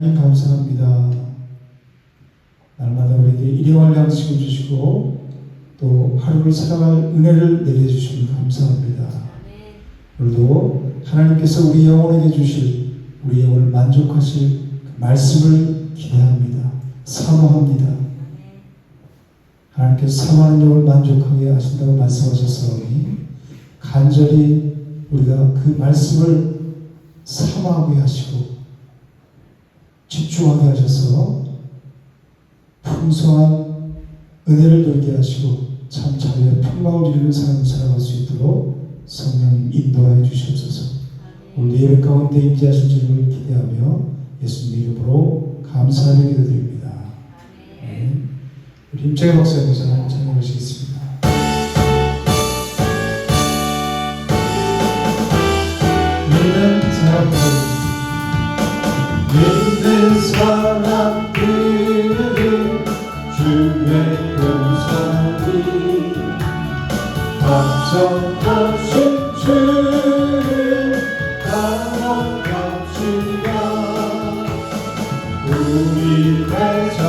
감사합니다. 날마다 우리에게 일용할 양식을 주시고 또 하루를 살아갈 은혜를 내려주시니 감사합니다. 오늘도 하나님께서 우리 영혼에게 주실 우리 영혼을 만족하실 그 말씀을 기대합니다. 사모합니다. 하나님께서 사모하는 영혼을 만족하게 하신다고 말씀하셨사오니 간절히 우리가 그 말씀을 사모하게 하시고 집중하게 하셔서 풍성한 은혜를 누리게 하시고 참 자유의 평강을 이루는 삶을 살아갈 수 있도록 성령 인도하여 주시옵소서. 오늘 예배 가운데 임재하실 줄을 기대하며 예수님 이름으로 감사하며 기도드립니다. 네. 우리 임재가 박사님께서 찬양하시겠습니다. 믿는 사람들 믿는 사람들은 주의 은사를 완전하신 주를 따라갑시다. 우리 대장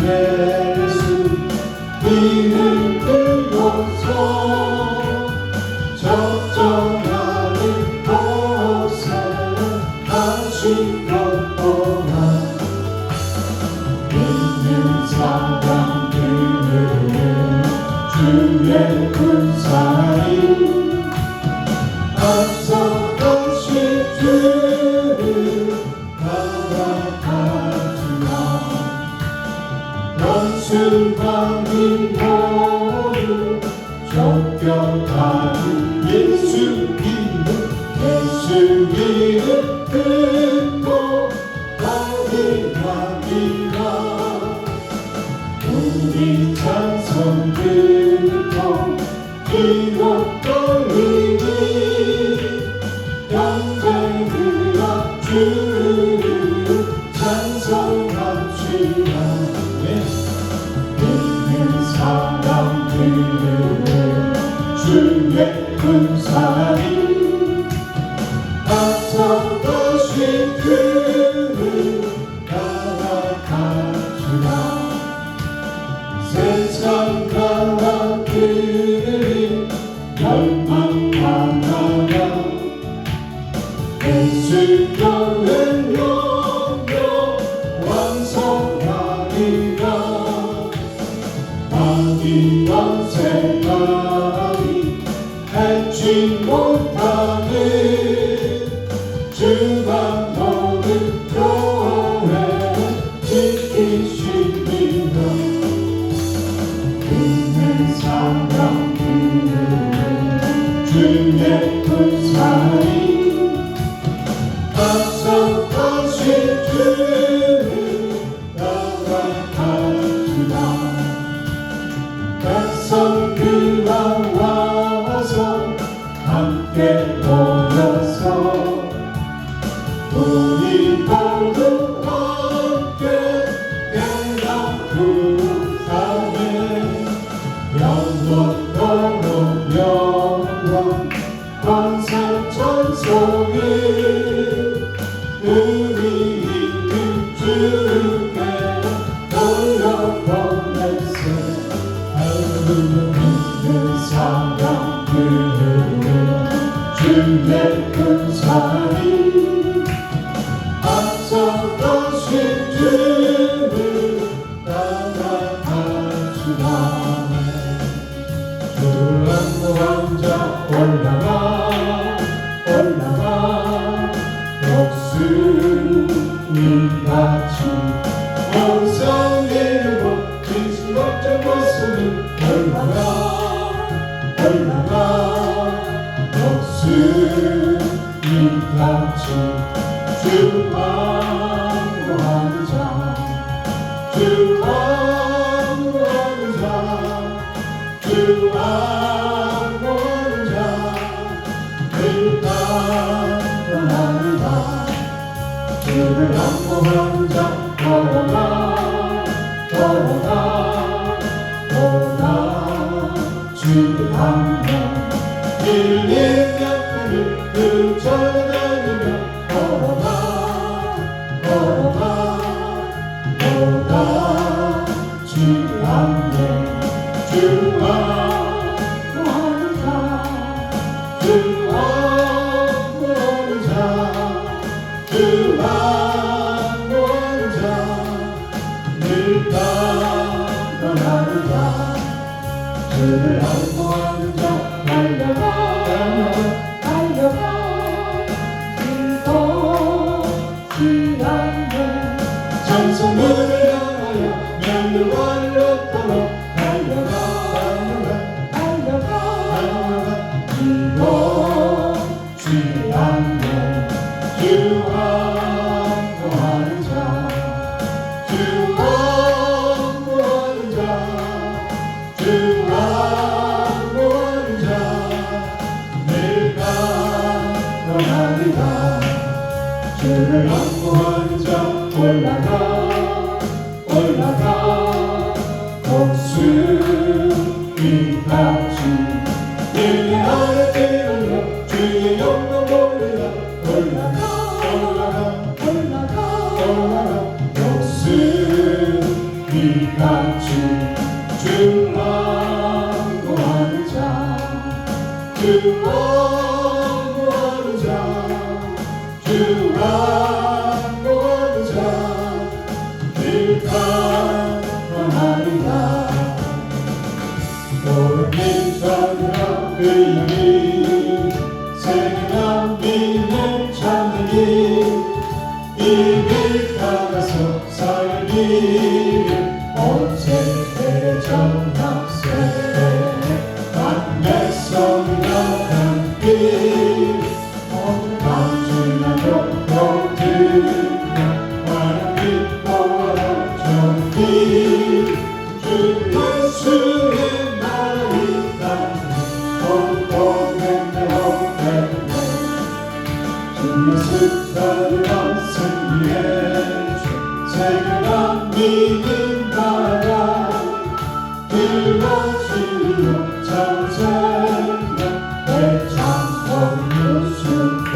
예수 이름 들고서 적정하는 곳에 하신 것 동안 믿는 사람들은 주의 군사인 앞서가신 주를 따라가주라. 원수방이 모두 쫓겨가는 예수 이름 듣고 확인하리라. 우리 찬송 듣고 기록 돌리니 영광으로 주를 찬송합시다. 믿는 사람들은 주의 군사인 앞서가신 주를 따라가주라. 세상 나라들이 멸망하나라. 예수님의 영광 완성하리라. 마귀와 세상이 해치 못하는 주가 모든 교회 지키시리라. 믿는 사람들은 주의 군사인 앞서가신 주를 따라가주라. 백성들아 와서 함께 모여서 우리 모두 함께 깨닫 구하네. 영원토록 영원 권세 찬송이 우리 이름 주께 돌려보냈세. 믿는 사람들은 주의 군사인 앞서가신 주를 따라가주라. 주랑고 왕자 올라가 올라가 목숨이같이 영성이고 진실없던 모습을 올라가 올라가 목숨이같이 주왕왕자 주왕왕자 주왕왕자 일단하리라. 주를 안고한 자 걸어가 걸어가 걸어가 주를 안고 일일 곁을 그 전하리라. 걸어가 걸어가 찬송문을 향하여 멸류관을 얻도록 달려가 이곳 주의 안에 주 항구하는 자 주 항구하는 자 주 항구하는 자 늘 강건하리라 주를 항구하는 자 올라가 목숨이 같이 주의 안에 뛰어올라 주의 영광 보리라 올라가 목숨이 같이 주 항구하는 자 주 항구하는 자 주 항구하는 자 늘 강건하리라 모든 민족이라 의인이 세계나 믿는 자들이 이 길 따라서 살기를 온 세계에 전합세 한 백성이나 함께 모든 감추나도 모든 나라 기뻐하라 정기 주 예수의 나라의 땅에 주의 숫자를 승리해 주 세계가 믿는 나라 길러주려 찬송해 내 창고를 숨고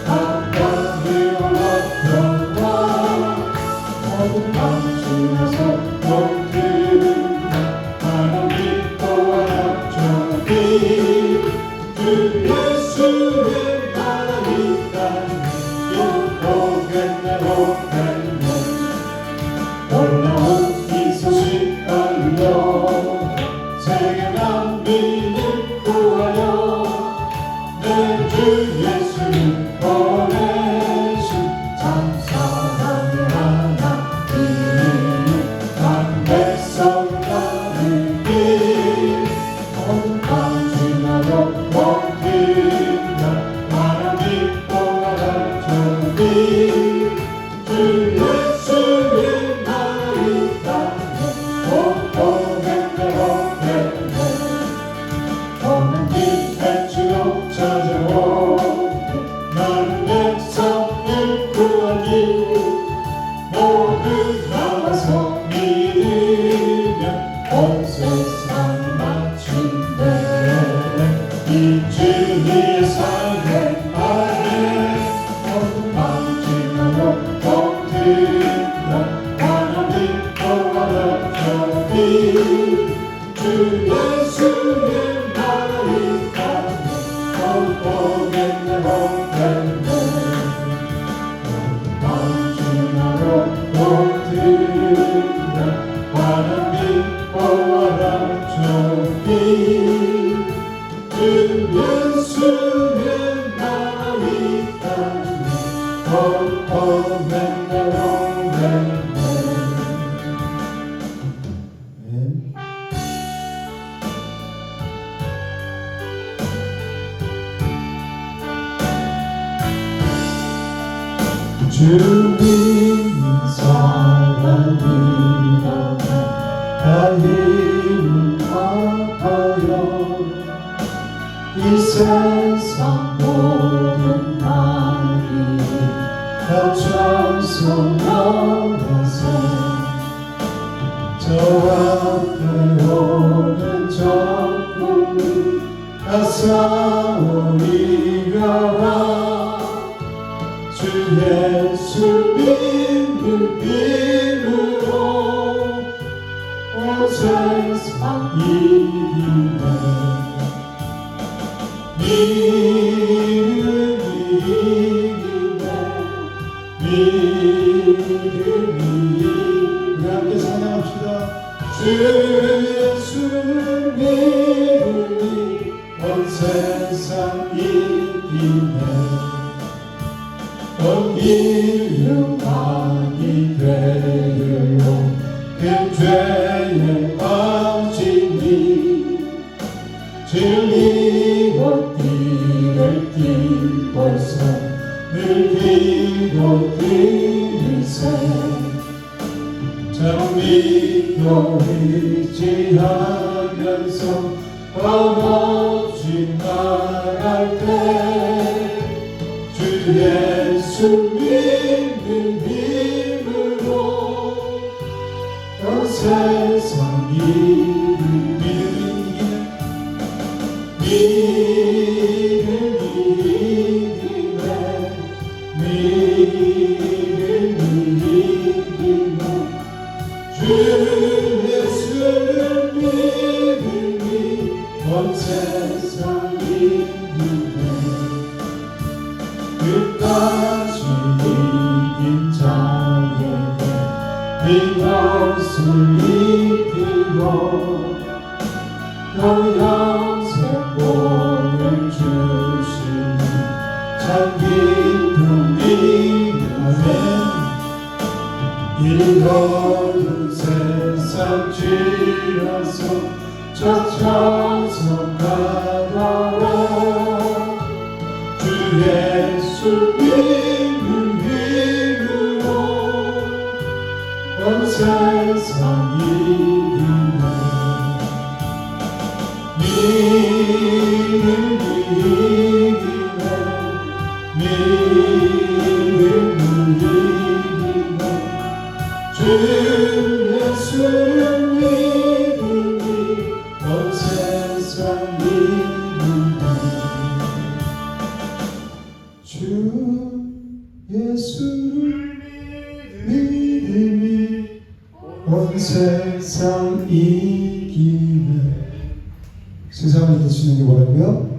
한번이어라 평화 모든 감추어서 모든 하나님 기뻐하라 정기 주 예수의 나라의 땅에 오겠네 놀라운 이 소식 알려 세계나 믿는 구하여 내 주 예수를 보내신 참 사랑의 하나님 한 백성과 함께 모든 감추나도 모든 날 하나님 보아라 정비 주 예수의 나라의 땅에 오겠네 오는 길 해치로 찾아오 나는 백성을 구하기 모두 나와서 믿으면 온 세상 마침내 이 주님의 삶의 안에 모든 망치나도 모든 날 하나님 보아라 정비 주 예수의 나라의 땅에 오겠네 망치나도 모든 날 하나님 보아라 정비 주 예수의 나라의 땅에 오겠네 주님 사랑이라 다 힘을 아파요 이 세상 모든 말이 다 청소하면서 저 앞에 오는 적군이 다 싸우리라 주 예수 믿는 이름으로 온 세상 이기네 믿음이 함께 찬양합시다. 주 예수 믿음이 온 세상 이기네 온 이름 아기 참 믿고 의지하면서 겁없이 나갈 때 주 예수 믿는 힘으로 온 세상이 주 예수를 믿으니 온 세상이 끝까지 이긴 자에게 이것을 입히고 또 영생복을 주시니 참 기쁨이 아멘. 이거는 세상 지어서 젖혀서 가더라 주 예수 믿는 힘으로 온 세상이 주 예수를 믿으니 온 세상이 주 예수를 믿으니 온 세상 이기네. 세상을 이길 수 있는 게 뭐라고요?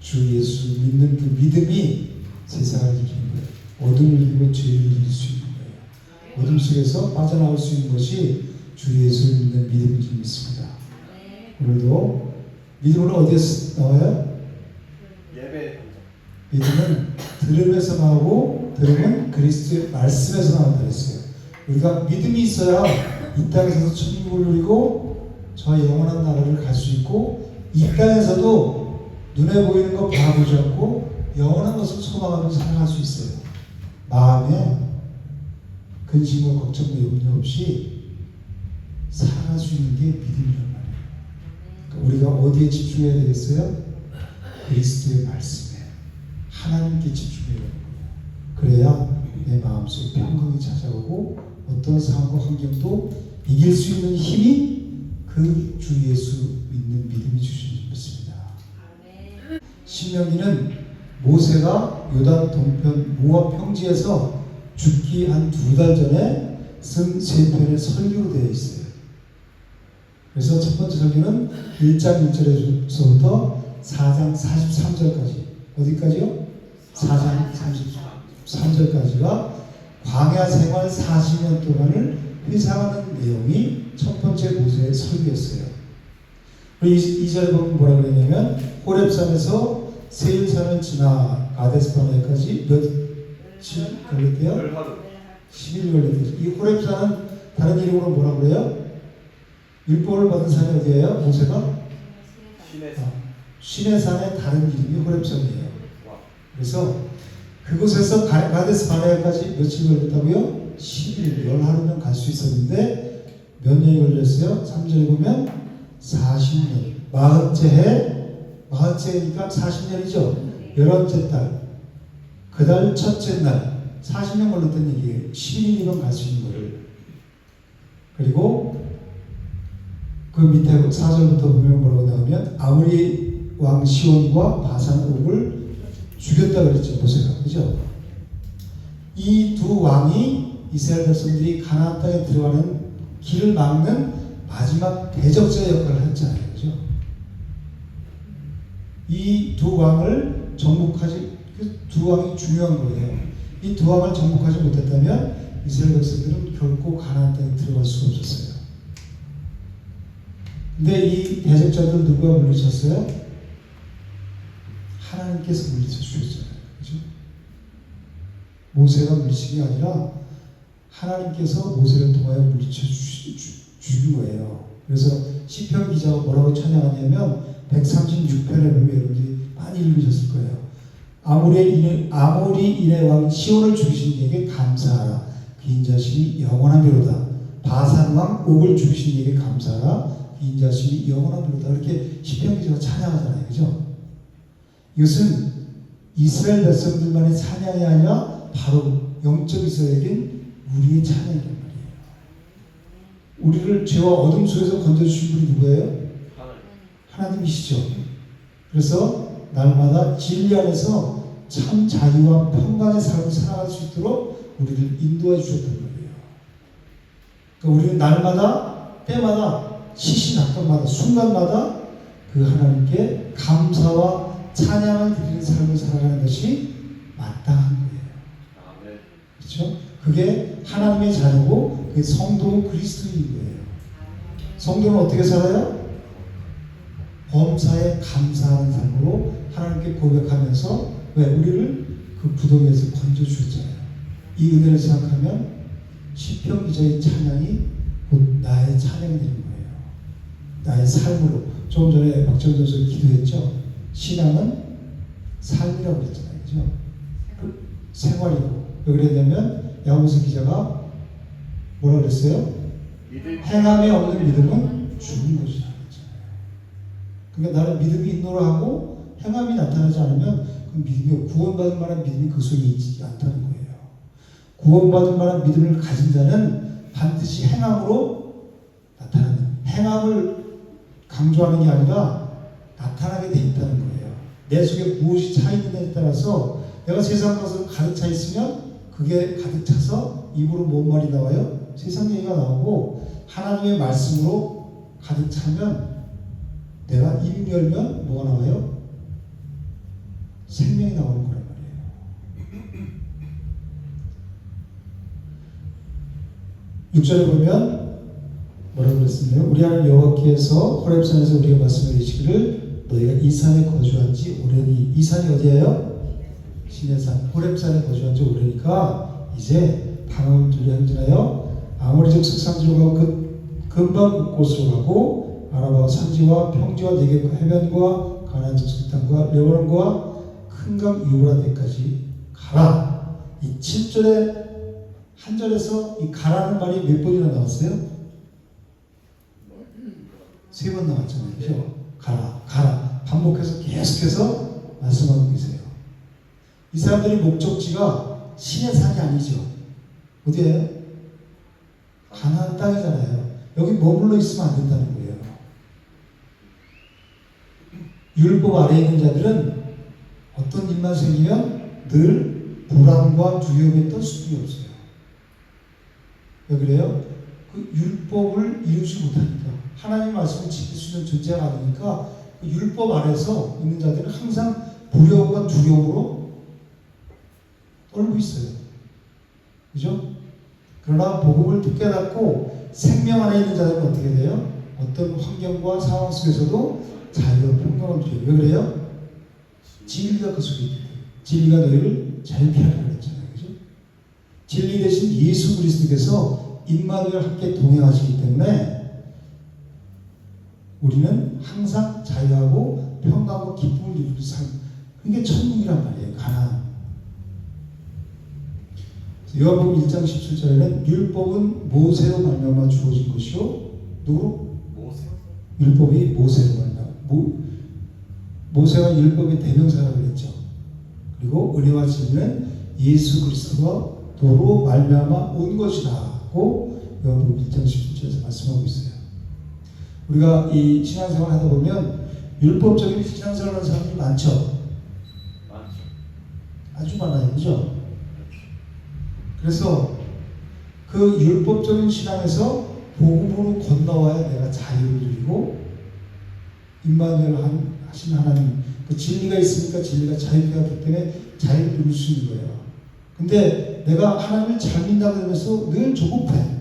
주 예수 믿는 그 믿음이 세상을 이기는 거예요. 어둠을 이기고 죄를 이길 수 있는 거예요. 어둠 속에서 빠져나올 수 있는 것이 주 예수를 믿는 믿음인 줄 믿습니다. 오늘도 믿음은 어디에서 나와요? 예배. 믿음은 들음에서 나오고 들음은 그리스도의 말씀에서 나온다 그랬어요. 우리가 믿음이 있어야 이 땅에서도 천국을 누리고 저 영원한 나라를 갈 수 있고 이 땅에서도 눈에 보이는 거 바라보지 않고 영원한 것을 소망하면서 살아갈 수 있어요. 마음에 근심과 걱정과 염려 없이 살아갈 수 있는 게 믿음이란 말이에요. 그러니까 우리가 어디에 집중해야 되겠어요? 그리스도의 말씀에 하나님께 집중해야 되는 거예요. 그래야 내 마음속에 평강이 찾아오고 어떤 상황과 환경도 이길 수 있는 힘이 그 주 예수 믿는 믿음이 주시는 줄 믿습니다. 신명기는 모세가 요단 동편 모압 평지에서 죽기 한 2달 전에 쓴 3편의 설교로 되어 있어요. 그래서 첫 번째 설교는 1장 1절에서부터 4장 43절까지 어디까지요? 4장 33절까지가 광야 생활 40년 동안을 회상하는 내용이 첫 번째 모세의 설교였어요. 그리고 2절에 보면 뭐라고 그러냐면 호렙산에서 세일산을 지나 가데스바네아까지 며칠 걸렸대요? 10일 걸렸대요. 이 호렙산은 다른 이름으로 뭐라고 그래요? 율법을 받은 산이 어디예요? 모세가? 시내산의 다른 이름이 호렙산이에요. 그래서 그곳에서 가데스바네아까지 며칠 걸렸다고요? 10일, 10하루면 갈 수 있었는데 몇 년이 걸렸어요? 3절에 보면 40년. 40째 해, 40째 해니까 40년이죠. 11째 달, 그 달 첫째 날 40년 걸렸던 얘기예요. 11일이면 갈 수 있는 거를. 그리고 그 밑에 4절부터 보면 뭐라고 나오면 아모리 왕 시온과 바산 옥을 죽였다 그랬죠. 모세가. 그죠? 이 두 왕이 이스라엘 백성들이 가나안 땅에 들어가는 길을 막는 마지막 대적자 역할을 했잖아요. 그죠? 이 두 왕을 정복하지, 그 두 왕이 중요한 거예요. 이 두 왕을 정복하지 못했다면 이스라엘 백성들은 결코 가나안 땅에 들어갈 수가 없었어요. 근데 이 대적자들 누가 물리쳤어요? 하나님께서 물리쳐 주셨잖아요. 그죠? 모세가 물리친 게 아니라 하나님께서 모세를 통하여 물리쳐 주신 거예요. 그래서 시편 기자가 뭐라고 찬양하냐면 136편에 보면 여러분들이 많이 읽으셨을 거예요. 아모리 인의 왕 시온을 죽이신 이에게 감사하라. 인 자신이 영원하미로다. 바산왕 옥을 죽이신 이에게 감사하라. 인 자신이 영원하미로다. 이렇게 시편 기자가 찬양하잖아요. 그죠? 이것은 이스라엘 백성들만의 찬양이 아니라 바로 영적 이스라엘인 우리의 찬양이란 말이에요. 우리를 죄와 어둠 속에서 건져주신 분이 누구예요? 하나님이시죠. 그래서 날마다 진리 안에서 참 자유와 평강의 삶을 살아갈 수 있도록 우리를 인도해 주셨단 말이에요. 그러니까 우리는 날마다 때마다 시시각각마다 순간마다 그 하나님께 감사와 찬양을 드리는 삶을 살아가는 것이 마땅한 거예요. 그렇죠? 그게 하나님의 자녀고 그게 성도 그리스도인 거예요. 성도는 어떻게 살아요? 범사에 감사하는 삶으로 하나님께 고백하면서 왜 우리를 그 부동에서 건져주셨잖아요. 이 은혜를 생각하면 시편 기자의 찬양이 곧 나의 찬양이 되는 거예요. 나의 삶으로. 조금 전에 박정희 선수가 기도했죠. 신앙은 삶이라고 그랬잖아요. 그죠? 생활이고. 왜 그랬냐면 야고보서 기자가 뭐라 그랬어요? 행함이 없는 믿음은 죽은 것이다. 그러니까 나는 믿음이 인도를 하고 행함이 나타나지 않으면 그 믿음이 구원받을 만한 믿음이 그 속에 있지 않다는 거예요. 구원받을 만한 믿음을 가진 자는 반드시 행함으로 나타나는, 행함을 강조하는 게 아니라 나타나게 돼 있다는 거예요. 내 속에 무엇이 차 있느냐에 따라서 내가 세상 것을 가득 차 있으면 그게 가득 차서 입으로 뭔 말이 나와요? 세상 얘기가 나오고 하나님의 말씀으로 가득 차면 내가 입 열면 뭐가 나와요? 생명이 나오는 거란 말이에요. 6절에 보면 뭐라고 그랬습니까? 우리 하나님 여호와께서 호렙산에서 우리에게 말씀해 주시기를 너희가 이 산에 거주한 지 오래니. 이 산이 어디예요? 시내산. 호렙산에 거주한 지 오래니까 이제 방황을 돌려 행진하여 아모리족 석산지로 가고 그 근방 곳으로 가고 아라바 산지와 평지와 네겝과 해변과 가나안 족속 땅과 레바논과 큰 강 유브라데까지 가라. 이 7절에 한 절에서 이 가라는 말이 몇 번이나 나왔어요? 3번 나왔잖아요. 그죠? 가라, 가라. 반복해서 계속해서 말씀하고 계세요. 이 사람들의 목적지가 신의 산이 아니죠. 어디예요? 가나안 땅이잖아요. 여기 머물러 있으면 안 된다는 거예요. 율법 아래에 있는 자들은 어떤 일만 생기면 늘 불안과 두려움에 떨 수밖에 없어요. 왜 그래요? 그 율법을 이루지 못하니까, 하나님의 말씀을 지킬 수 있는 존재가 아니니까 그 율법 아래서 있는 자들은 항상 불안과 두려움으로 떨고 있어요. 그죠? 그러나 복음을 깨닫고 생명 안에 있는 자들은 어떻게 돼요? 어떤 환경과 상황 속에서도 자유와 평강을 누려요. 왜 그래요? 진리가 그 속에 있기 때문에. 진리가 너희를 자유케 하리라 그랬잖아요. 그죠? 진리 대신 예수 그리스도께서 임마누엘 함께 동행하시기 때문에 우리는 항상 자유하고 평강과 기쁨을 누리는 삶. 그게 천국이란 말이에요. 가나안. 요한복음 1장 17절에는 율법은 모세로 말미암아 주어진 것이요. 누구로? 모세. 율법이 모세로 말미암아. 모세가 율법의 대명사라고 그랬죠. 그리고 은혜와 진리는 예수 그리스도가 도로 말미암아 온 것이라고 요한복음 1장 17절에서 말씀하고 있어요. 우리가 이 신앙생활 하다 보면 율법적인 신앙생활하는 사람들이 많죠. 아주 많아요. 그죠? 그래서 그 율법적인 신앙에서 복음으로 건너와야 내가 자유를 누리고 임마누엘 하신 하나님, 그 진리가 있으니까 진리가 자유케 하기 때문에 자유를 누릴 수 있는 거예요. 근데 내가 하나님을 잘 믿는다고 하면서 늘 조급해.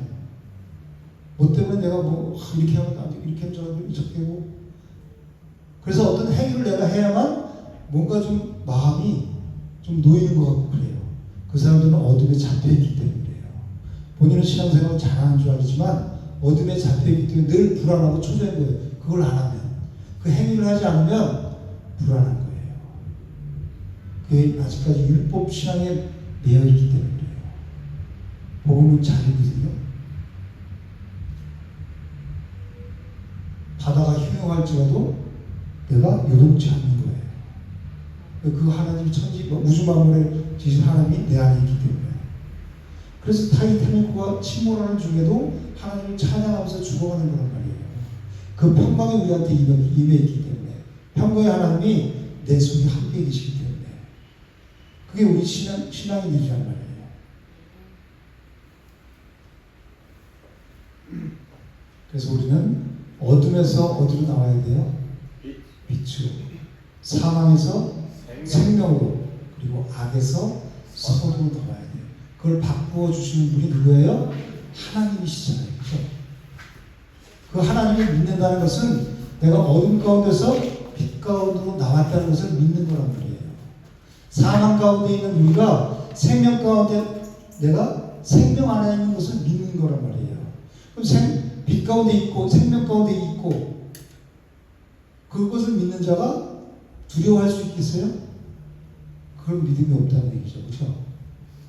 뭐 때문에 내가 뭐 이렇게 하면 안 되고 이렇게 하면 저렇게 되고, 그래서 어떤 행위를 내가 해야만 뭔가 좀 마음이 좀 놓이는 것 같고 그래요. 그 사람들은 어둠에 잡혀있기 때문에 그래요. 본인은 신앙생활을 잘하는 줄 알지만 어둠에 잡혀있기 때문에 늘 불안하고 초조한 거예요. 그걸 안 하면, 그 행위를 하지 않으면 불안한 거예요. 그게 아직까지 율법 신앙에 매여있기 때문에 그래요. 복음은 자유거든요. 바다가 흉흉할지라도 내가 요동치 않는 거예요. 그 하나님 천지 우주 만물을 지신 하나님이 내 안에 있기 때문에. 그래서 타이타닉과 침몰하는 중에도 하나님을 찬양하면서 죽어가는 거란 말이에요. 그 평강이 우리한테 임해 있기 때문에. 평강의 하나님이 내 속에 함께 계시기 때문에. 그게 우리 신앙의 일이란 말이에요. 그래서 우리는 어둠에서 어디로 나와야 돼요? 빛으로. 사망에서 생명으로, 그리고 악에서 선으로 나와야 돼요. 그걸 바꾸어 주시는 분이 누구예요? 하나님이시잖아요. 그렇죠? 그 하나님을 믿는다는 것은 내가 어둠 가운데서 빛 가운데로 나왔다는 것을 믿는 거란 말이에요. 사망 가운데 있는 우리가 생명 가운데, 내가 생명 안에 있는 것을 믿는 거란 말이에요. 그럼 빛 가운데 있고 생명 가운데 있고 그것을 믿는 자가 두려워할 수 있겠어요? 그런 믿음이 없다는 얘기죠. 그렇죠?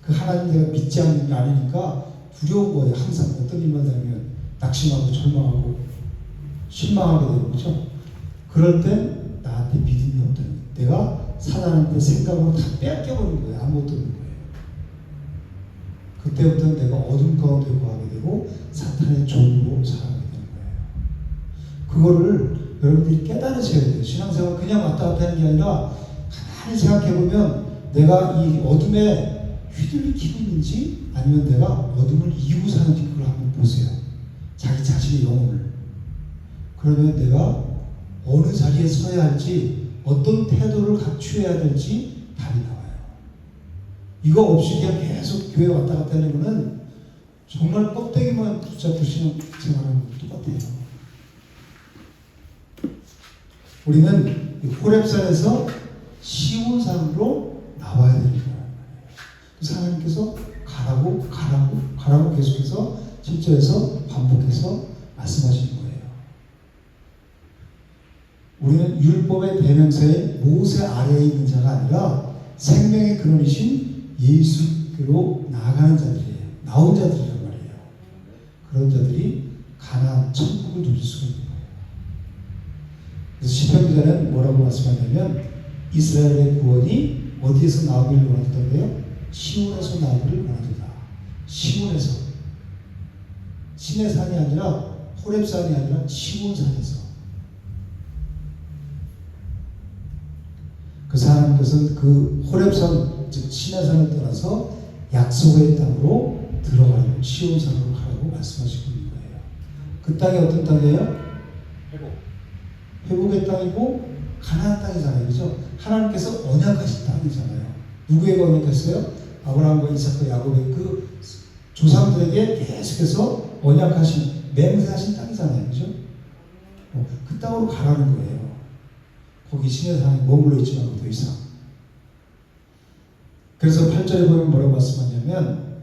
그 하나님 내가 믿지 않는 게 아니니까 두려운 거예요. 항상 어떤 일만 되면 낙심하고 절망하고 실망하게 되고. 그렇죠? 그럴 땐 나한테 믿음이 없다는 거예요. 내가 사단한테 생각으로 다 뺏겨버린 거예요. 아무것도 없는 거예요. 그때부터는 내가 어둠 가운데 거하게 되고 사탄의 종으로 살아가게 되는 거예요. 그거를 여러분들이 깨달으셔야 돼요. 신앙생활 그냥 왔다 갔다 하는 게 아니라 가만히 생각해보면 내가 이 어둠에 휘둘리고 있는지 아니면 내가 어둠을 이기고 사는지 그걸 한번 보세요. 자기 자신의 영혼을. 그러면 내가 어느 자리에 서야 할지, 어떤 태도를 갖추어야 될지 답이 나와요. 이거 없이 그냥 계속 교회 왔다 갔다 하는 거는 정말 껍데기만 붙잡고 신앙생활하는 것 똑같아요. 우리는 호렙산에서 시온산으로 나와야 되는 거예요. 그래서 하나님께서 가라고 계속해서 7절에서 반복해서 말씀하시는 거예요. 우리는 율법의 대명사의 모세 아래에 있는 자가 아니라 생명의 근원이신 예수께로 나아가는 자들이에요. 나온 자들이란 말이에요. 그런 자들이 가나안 천국을 누릴 수가 있는 거예요. 그래서 시편 기자는 뭐라고 말씀하냐면 이스라엘의 구원이 어디에서 나오기를 원한다고요? 시온에서 나오기를 원한다. 시온에서. 신의 산이 아니라 호렙산이 아니라 시온산에서. 그래서 하나님께서는 그 호렙산, 즉 신의 산을 떠나서 약속의 땅으로 들어가라고, 시온산으로 가라고 말씀하시고 있는 거예요. 그 땅이 어떤 땅이에요? 회복의 땅이고 가나안 땅이잖아요. 그죠? 하나님께서 언약하신 땅이잖아요. 누구에게 언약했어요? 아브라함과 이삭과 야곱의 그 조상들에게 계속해서 언약하신, 맹세하신 땅이잖아요. 그죠? 그 땅으로 가라는 거예요. 거기 신의 산에 머물러 있지 말고 더 이상. 그래서 8절에 보면 뭐라고 말씀하냐면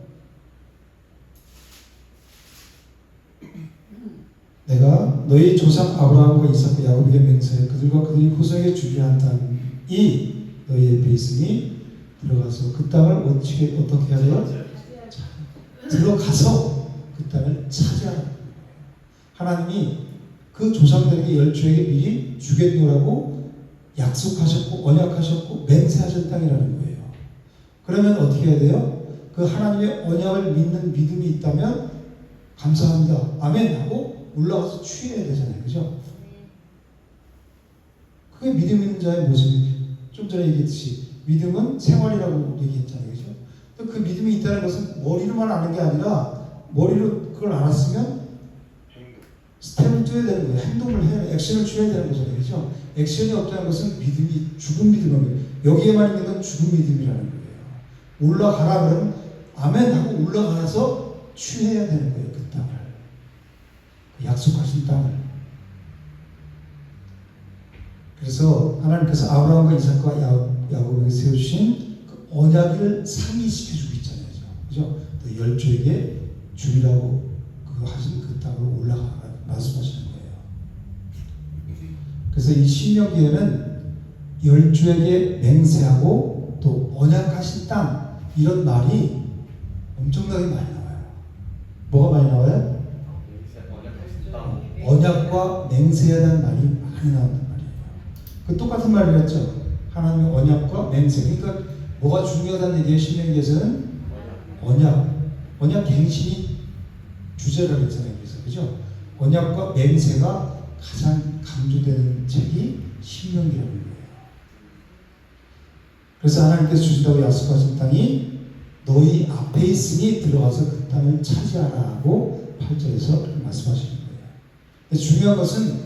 내가 너희 조상 아브라함과 이삭과 야곱에게 맹세해 그들과 그들이 후손에게 주리라 한 땅이 너희 옆에 있으니 들어가서 그 땅을 어떻게 하래요? 들어가서 그 땅을 차지하라. 하나님이 그 조상들에게 열조에게 미리 주겠노라고 약속하셨고 언약하셨고 맹세하신 땅이라는 거예요. 그러면 어떻게 해야 돼요? 그 하나님의 언약을 믿는 믿음이 있다면 감사합니다. 아멘 하고 올라가서 취해야 되잖아요. 그죠? 그게 믿음 있는 자의 모습이에요. 좀 전에 얘기했듯이 믿음은 생활이라고 얘기했잖아요. 그죠? 그 믿음이 있다는 것은 머리로만 아는 게 아니라 머리로 그걸 알았으면 스텝을 떼야 되는 거예요. 행동을 해야, 액션을 취해야 되는 거잖아요. 그죠? 액션이 없다는 것은 믿음이 죽은 믿음이에요. 여기에만 있는 건 죽은 믿음이라는 거예요. 올라가라 그러면 아멘 하고 올라가서 취해야 되는 거예요. 그 땅을. 그 약속하신 땅을. 그래서 하나님께서 아브라함과 이삭과 야곱에게 세워주신 그 언약을 상기시켜주고 있잖아요. 그죠? 또 열조에게 주리라고 그 하신 그 땅으로 올라가라 말씀하시는 거예요. 그래서 이 신명기에는 열조에게 맹세하고 또 언약하신 땅 이런 말이 엄청나게 많이 나와요. 뭐가 많이 나와요? 언약과 맹세에 대한 말이 많이 나온단 말이에요. 그 똑같은 말이었죠. 하나님의 언약과 맹세. 그러니까 뭐가 중요하다는 얘기예요. 신명기에서는 언약 갱신이 주제라고 했잖아요. 그래서 그죠? 언약과 맹세가 가장 강조되는 책이 신명기라는 거예요. 그래서 하나님께서 주신다고 약속하신 땅이 너희 앞에 있으니 들어가서 그 땅을 차지하라고 8절에서 그렇게 말씀하시는 거예요. 근데 중요한 것은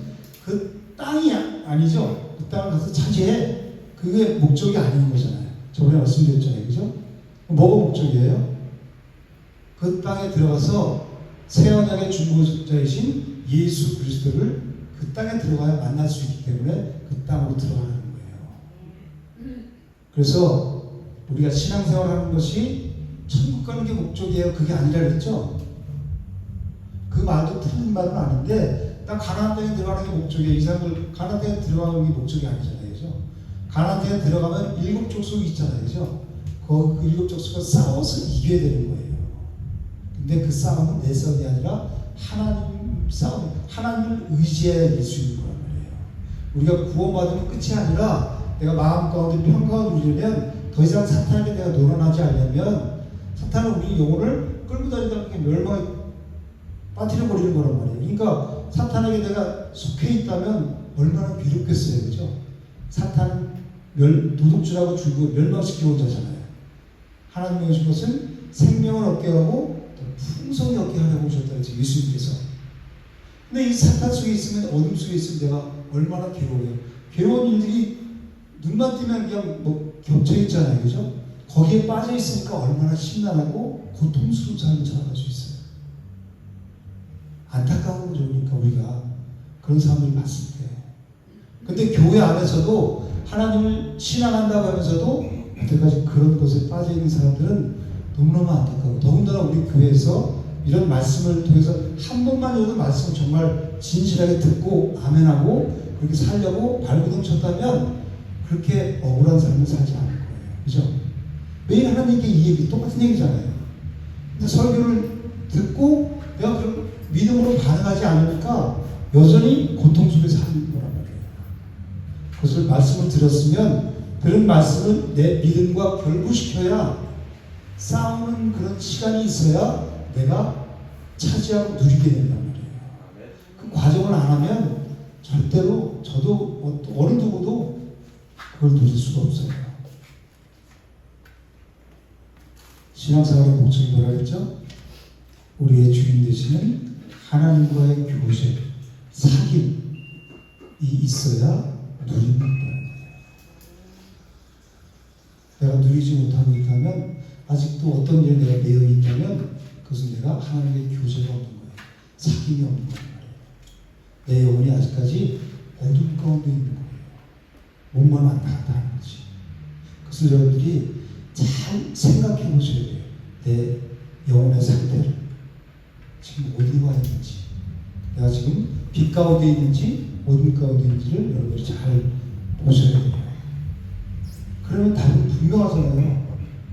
그 땅이 아니죠. 그 땅을 가서 차지해. 그게 목적이 아닌 거잖아요. 저번에 말씀드렸잖아요. 그죠? 뭐가 목적이에요? 그 땅에 들어가서 새 언약의 중보자이신 예수 그리스도를 그 땅에 들어가야 만날 수 있기 때문에 그 땅으로 들어가는 거예요. 그래서 우리가 신앙생활하는 것이 천국 가는 게 목적이에요. 그게 아니라 그랬죠? 그 말도 틀린 말은 아닌데 딱 가나안 땅에 들어가는 게 목적이에요. 이 사람들 가나안 땅에 들어가는 게 목적이 아니잖아요. 그죠? 가나안 땅에 들어가면 7 족속이 있잖아요. 그죠? 그 7 족속과 싸워서 이겨야 되는 거예요. 근데 그 싸움은 내 싸움이 아니라 하나님 싸움, 하나님을 의지해야 이길 수 있는 거란 말이에요. 우리가 구원받으면 끝이 아니라 내가 마음 가운데 평강을 누리려면 더 이상 사탄에게 내가 놀아나지 않으려면 사탄은 우리 영혼을 끌고 다니다는 게 멸망에 빠뜨려 버리는 거란 말이에요. 그러니까 사탄에게 내가 속해 있다면 얼마나 괴롭겠어요. 그죠? 사탄은 도둑질하고 죽이고 멸망시키는 자잖아요. 하나님이 오신 것은 생명을 얻게 하고 풍성히 얻게 하려고 오셨다 그랬죠. 예수님께서. 근데 이 사탄 속에 있으면, 어둠 속에 있으면 내가 얼마나 괴로워요. 괴로운 일들이 눈만 뜨면 그냥 뭐 겹쳐 있잖아요. 그죠? 거기에 빠져 있으니까 얼마나 심란하고 고통스러운 삶을 살아갈 수 있어요. 안타까운 거죠. 그러니까 우리가 그런 사람들을 봤을 때. 근데 교회 안에서도 하나님을 신앙한다고 하면서도 여태까지 그런 것에 빠져 있는 사람들은 너무너무 안타까워. 더군다나 우리 교회에서 이런 말씀을 통해서 한 번만이라도 말씀을 정말 진실하게 듣고 아멘하고 그렇게 살려고 발구동 쳤다면 그렇게 억울한 삶을 살지 않을 거예요. 그죠? 매일 하나님께 이 얘기 똑같은 얘기잖아요. 근데 설교를 듣고 내가 그 믿음으로 반응하지 않으니까 여전히 고통 속에 사는 거란 말이에요. 그것을 말씀을 들었으면 그런 말씀을 내 믿음과 결부시켜야 싸우는 그런 시간이 있어야 내가 차지하고 누리게 된단 말이에요. 그 과정을 안 하면 절대로 저도 어느 누구도 그걸 누릴 수가 없어요. 신앙생활의 목적이 뭐라 했죠? 우리의 주인 되시는 하나님과의 교제, 사귐이 있어야 누리는 거예요. 내가 누리지 못하고 있다면, 아직도 어떤 일에 내가 매여 있다면 그것은 내가 하나님의 교제가 없는 거예요. 사귐이 없는 거예요. 내 영혼이 아직까지 어둠 가운데 있는 거예요. 몸만 왔다 갔다 하는 거지. 그래서 여러분들이 잘 생각해 보셔야 돼요. 내 영혼의 상태를. 지금 어디 와 있는지, 내가 지금 빛 가운데 있는지 어둠 가운데 있는지를 여러분들이 잘 보셔야 돼요. 그러면 답은 분명하잖아요.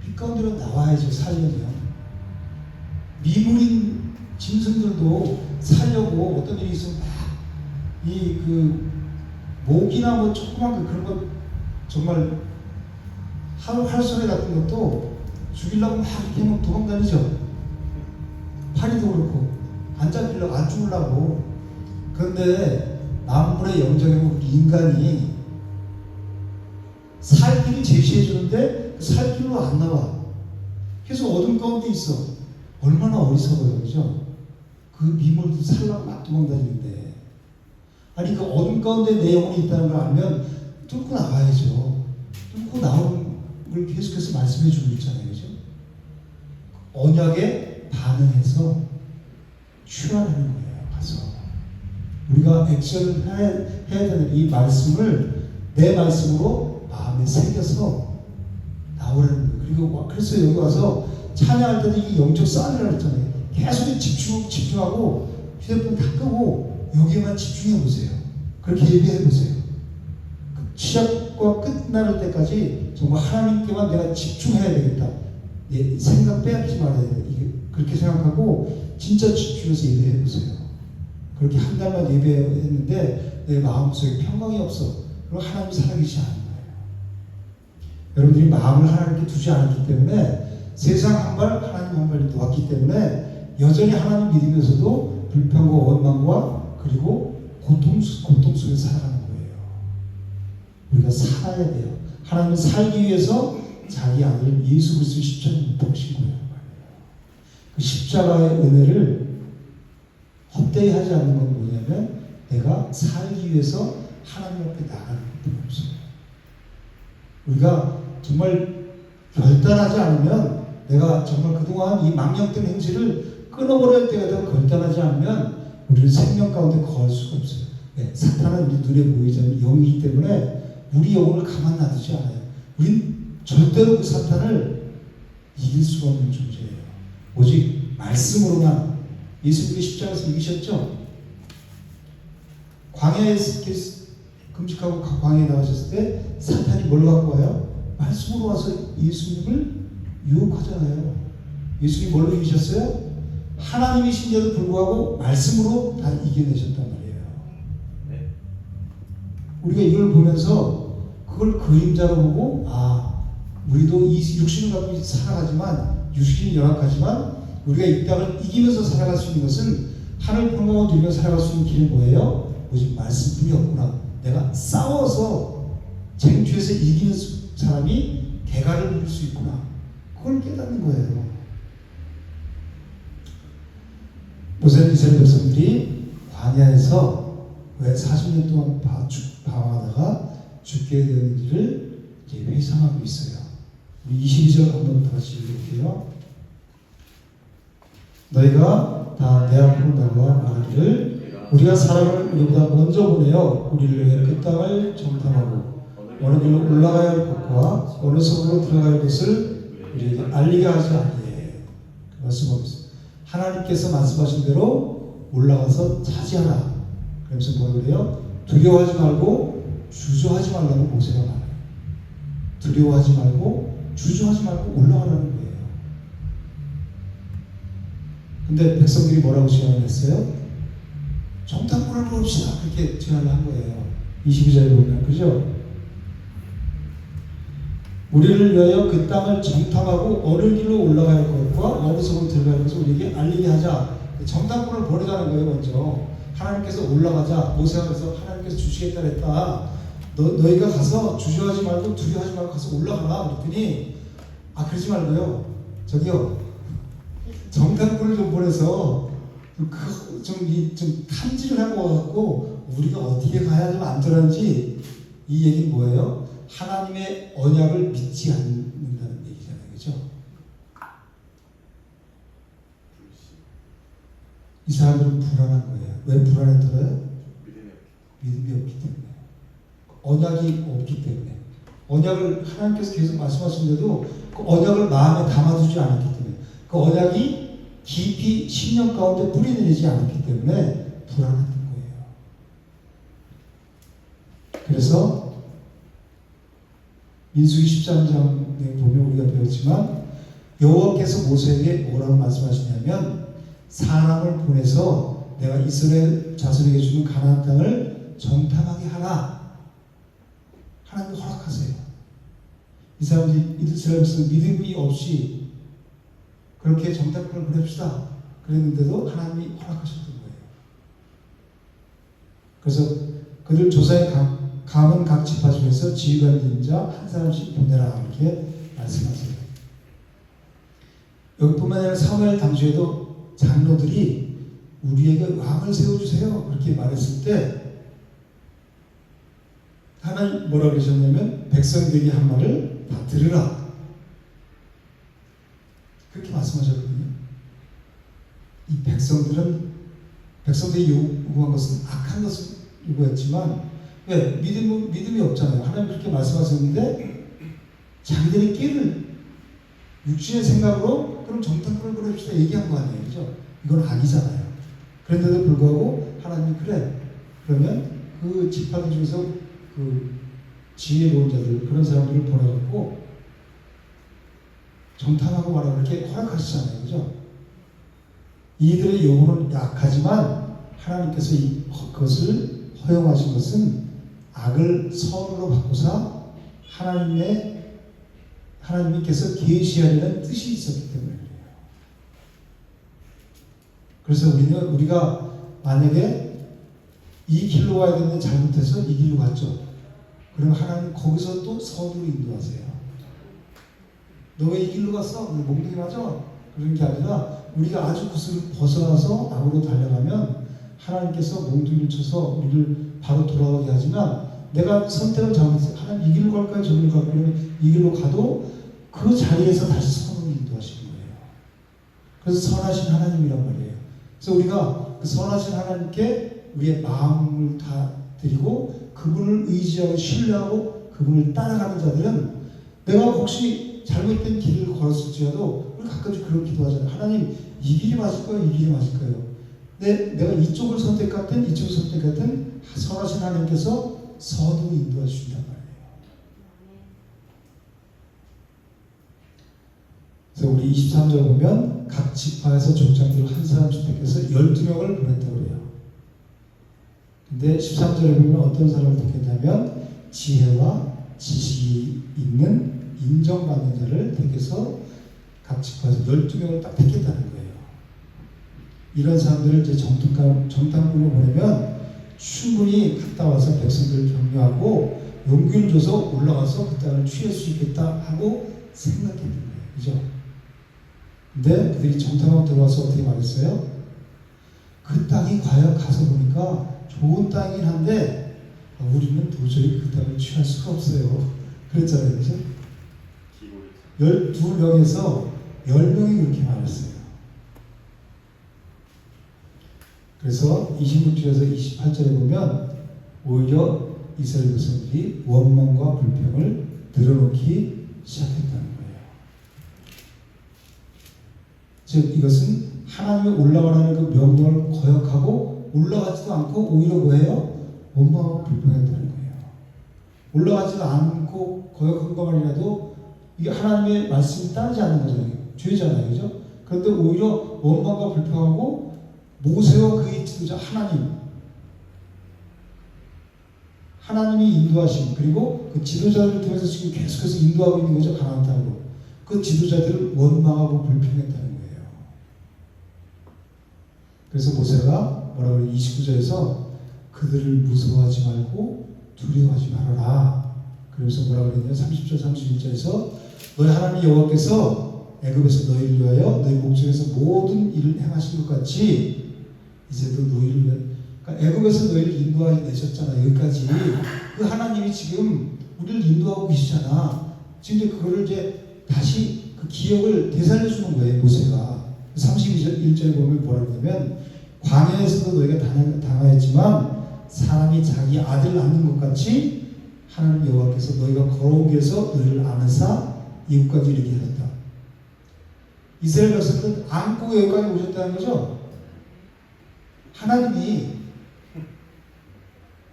빛 가운데로 나와야죠. 살려면. 미물인 짐승들도 살려고 어떤 일이 있으면 목이나 뭐 조그만 그런 거 정말 활소리 같은 것도 죽이려고 막 이렇게 막 도망다니죠. 파리도 그렇고 안 잡히려고 안 죽으려고. 그런데 만물의 영적인 인간이 살 길을 제시해 주는데 그 살 길로 안 나와. 계속 어둠 가운데 있어. 얼마나 어리석어요. 그죠? 그 미물도 살라고 막 도망다니는데. 아니 그 어둠 가운데 내 영혼이 있다는 걸 알면 뚫고 나와야죠. 뚫고 나오는 걸 계속해서 말씀해 주고 있잖아요. 그죠? 언약에 반응해서 출하라는 거예요. 가서. 우리가 액션을 해야 되는 이 말씀을 내 말씀으로 마음에 새겨서 나오라는 거예요. 그리고 그래서 여기 와서 찬양할 때도 이 영적 싸움이라고 했잖아요. 계속 집중하고 휴대폰 다 끄고 여기에만 집중해 보세요. 그렇게 얘기해 보세요. 시작과 끝날 때까지 정말 하나님께만 내가 집중해야 되겠다. 내 생각 빼앗지 말아야 돼. 이게 그렇게 생각하고 진짜 집중해서 예배해 보세요. 그렇게 한 달만 예배했는데 내 마음속에 평강이 없어. 그럼 하나님이 살아계시지 않은 거예요. 여러분들이 마음을 하나님께 두지 않았기 때문에 세상 한 발, 하나님 한 발이 놓았기 때문에 여전히 하나님 믿으면서도 불평과 원망과 그리고 고통 속에 살아가는 거예요. 우리가 살아야 돼요. 하나님은 살기 위해서 자기 아들 예수 그리스도의 십자가를 못 박으신 거예요. 그 십자가의 은혜를 헛되이 하지 않는 건 뭐냐면 내가 살기 위해서 하나님 앞에 나가는 것밖에 없어요. 우리가 정말 결단하지 않으면 내가 정말 그동안 이 망령된 행실을 끊어버려야 때가 되고 결단하지 않으면 우리는 생명 가운데 거할 수가 없어요. 네, 사탄은 우리 눈에 보이지 않는 영이기 때문에 우리 영혼을 가만 놔두지 않아요. 우린 절대로 그 사탄을 이길 수가 없는 존재예요. 오직 말씀으로만. 예수님이 십자가에서 이기셨죠? 광야에서 금식하고 광야에 나가셨을 때 사탄이 뭘 갖고 와요? 말씀으로 와서 예수님을 유혹하잖아요. 예수님이 뭘로 이기셨어요? 하나님이신데도 불구하고 말씀으로 다 이겨내셨단 말이에요. 네. 우리가 이걸 보면서 그걸 그림자로 보고 우리도 이 육신을 갖고 살아가지만 육신이 열악하지만 우리가 이 땅을 이기면서 살아갈 수 있는 것은 하늘 평강을 누리며 살아갈 수 있는 길은 뭐예요? 오직 말씀뿐이 없구나. 내가 싸워서 쟁취해서 이기는 사람이 대가를 누릴 수 있구나. 그걸 깨닫는 거예요. 모세는 이스라엘 백성들이 광야에서 왜 40년 동안 방황하다가 죽게 되는지를 이제 회상하고 있어요. 우리 22절 한번 다시 읽을게요. 너희가 다 내 앞으로 나와 말하기를 우리가 사람을 우리보다 먼저 보내어 우리를 위해 그 땅을 정탐하고 어느 길로 올라가야 할 곳과 어느 성으로 들어갈 곳을 우리에게 알리게 하지 아니해. 그 말씀하고 있어요. 하나님께서 말씀하신 대로 올라가서 차지하라. 그러면서 뭐라고 그래요? 두려워하지 말고 주저하지 말라고 모세가 말해요. 두려워하지 말고 주저하지 말고 올라가라는 거예요. 근데 백성들이 뭐라고 제안했어요? 정탐꾼을 부릅시다. 그렇게 제안을 한 거예요. 22절에 보면, 그죠? 우리를 위하여 그 땅을 정탐하고 어느 길로 올라가야 할 것과 어느 성으로 들어갈 것을 우리에게 알리게 하자. 정탐꾼을 보내자는 거예요. 먼저 하나님께서 올라가자. 모세가 그래서 하나님께서 주시겠다 그랬다. 너희가 가서 주저하지 말고 두려워하지 말고 가서 올라가라. 그랬더니 그러지 말고요. 저기요. 정탐꾼을 좀 보내서 좀 탐지를 하고 와갖고 우리가 어떻게 가야 좀 안전한지. 이 얘기는 뭐예요? 하나님의 언약을 믿지 않는다는 얘기잖아요. 그죠? 이 사람들은 불안한 거예요. 왜 불안했더라요? 믿음이 없기 때문에. 언약이 없기 때문에. 언약을 하나님께서 계속 말씀하시는데도 그 언약을 마음에 담아두지 않았기 때문에. 그 언약이 깊이 신령 가운데 뿌리내리지 않았기 때문에 불안한 거예요. 그래서 민수기 13장에 보면 우리가 배웠지만 여호와께서 모세에게 뭐라고 말씀하시냐면 사람을 보내서 내가 이스라엘 자손에게 주는 가나안 땅을 정탐하게 하라. 하나님이 허락하세요. 이 사람들이 이스라엘에서 믿음이 없이 그렇게 정탐꾼을 보냅시다. 그랬는데도 하나님이 허락하셨던 거예요. 그래서 그들 조사에 감은 각 지파 중에서 지휘관 있는 자 한 사람씩 보내라. 이렇게 말씀하세요. 여기뿐만 아니라 사무엘 당시에도 장로들이 우리에게 왕을 세워주세요. 그렇게 말했을 때 하나님 뭐라 그러셨냐면 백성들이 한 말을 다 들으라. 그렇게 말씀하셨거든요. 이 백성들이 요구한 것은 악한 것을 요구했지만 왜? 믿음이 없잖아요. 하나님 그렇게 말씀하셨는데 자기들이 끼를 육신의 생각으로 그럼 정탐꾼을 보냅시다 얘기한 거 아니에요. 그죠? 이건 악이잖아요. 그런데도 불구하고 하나님이 그래. 그러면 그 지파들 중에서 그 지혜로운 자들 그런 사람들을 보내갖고 정탐하고 말하고 이렇게 허락하시잖아요. 그죠? 이들의 요구는 약하지만 하나님께서 그것을 허용하신 것은 악을 선으로 바꾸사 하나님께서 계시하려는 뜻이 있었기 때문에 그래요. 그래서 우리가 만약에 이 길로 가야 되는데 잘못해서 이 길로 갔죠. 그러면 하나님 거기서 또 선으로 인도하세요. 너 왜 이 길로 갔어? 몽둥이 맞아? 그런 게 아니라 우리가 아주 그것을 벗어나서 악으로 달려가면 하나님께서 몽둥이를 쳐서 우리를 바로 돌아오게 하지만 내가 선택을 잘못했어요. 하나님 이 길로 갈까요? 저 길로 갈까요? 그러면 이 길로 가도 그 자리에서 다시 선으로 인도하시는 거예요. 그래서 선하신 하나님이란 말이에요. 그래서 우리가 그 선하신 하나님께 우리의 마음을 다 드리고 그분을 의지하고 신뢰하고 그분을 따라가는 자들은 내가 혹시 잘못된 길을 걸었을지라도 우리 가끔씩 그런 기도하잖아요. 하나님 이 길이 맞을까요? 이 길이 맞을까요? 내가 이쪽을 선택했든 이쪽을 선택했든 선하신 하나님께서 선으로 인도해 주신단 말이에요. 그래서 우리 23절 보면 각 지파에서 족장들 한 사람씩 택해서 12명을 보냈다고 그래요. 근데 13절에 보면 어떤 사람을 택했냐면 지혜와 지식이 있는 인정받는 자를 택해서 각 지파에서 12명을 딱 택했다는 거예요. 이런 사람들을 이제 정탐꾼으로 보내면 충분히 갔다 와서 백성들을 격려하고 용기를 줘서 올라가서 그 땅을 취할 수 있겠다 하고 생각했던 거예요. 그죠? 근데 그들이 정탐하고 들어와서 어떻게 말했어요? 그 땅이 과연 가서 보니까 좋은 땅이긴 한데 우리는 도저히 그 땅을 취할 수가 없어요. 그랬잖아요. 그죠? 12명에서 10명이 그렇게 말했어요. 그래서 26절에서 28절에 보면 오히려 이스라엘 백성들이 원망과 불평을 늘어놓기 시작했다는 거예요. 즉 이것은 하나님의 올라가라는 그 명령을 거역하고 올라가지도 않고 오히려 뭐예요? 원망하고 불평했다는 거예요. 올라가지도 않고 거역한 것만이라도 이게 하나님의 말씀이 따르지 않는 거잖아요. 죄잖아요. 그죠? 그런데 오히려 원망과 불평하고 모세와 그의 지도자 하나님이 인도하신 그리고 그 지도자들을 통해서 지금 계속해서 인도하고 있는 거죠. 가나안 땅으로. 그 지도자들을 원망하고 불평했다는 거예요. 그래서 모세가 뭐라고 그래요? 29절에서 그들을 무서워하지 말고 두려워하지 말아라. 그래서 뭐라고 그랬냐? 30절 31절에서 너희 하나님 여호와께서 애굽에서 너희를 위하여 너희 목전에서 모든 일을 행하신 것 같이 이제도 너희를 위해 그러니까 애굽에서 너희를 인도하여 내셨잖아. 여기까지 그 하나님이 지금 우리를 인도하고 계시잖아. 지금 그거를 이제 다시 그 기억을 되살려 주는 거예요. 모세가 31절에 보면 뭐라고 하냐면 광야에서도 너희가 당하였지만 사람이 자기 아들을 낳는 것 같이 하나님 여호와께서 너희가 걸어온 길에서 너희를 안으사 이곳까지 이르게 하셨다. 이스라엘 백성들은 안고 여기까지 오셨다는 거죠. 하나님이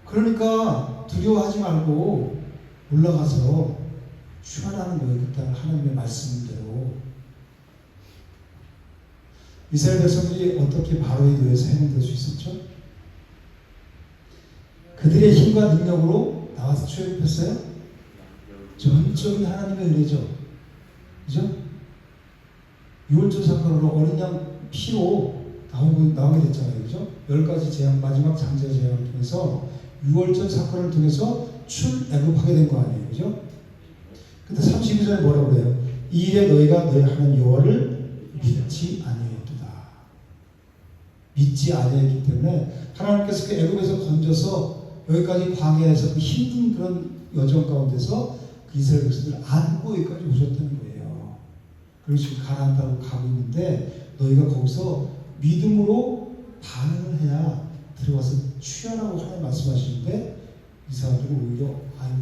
그러니까 두려워하지 말고 올라가서 취하라는 거예요. 그 땅을 하나님의 말씀대로. 이스라엘 백성들이 어떻게 바로에 의해서 해방될 수 있었죠? 그들의 힘과 능력으로 나와서 출애굽했어요? 전적인 하나님의 은혜죠. 그죠? 유월절 사건으로 어린 양 피로 나오게 됐잖아요. 그죠? 10가지 재앙, 마지막 장자 재앙을 통해서 유월절 사건을 통해서 출애굽하게 된 거 아니에요. 그죠? 근데 32절에 뭐라고 그래요? 이 일에 너희가 너희 하나님 여호와를 믿지 아니하였도다. 믿지 아니했기 때문에 하나님께서 그 애굽에서 건져서 여기까지 광야에서 그 힘든 그런 여정 가운데서 그 이스라엘 백성들을 안고 여기까지 오셨다는 거예요. 그리고 지금 가나안 땅으로 가고 있는데 너희가 거기서 믿음으로 반응을 해야 들어가서 취하라고 하나님 말씀하시는데 이 사람들은 오히려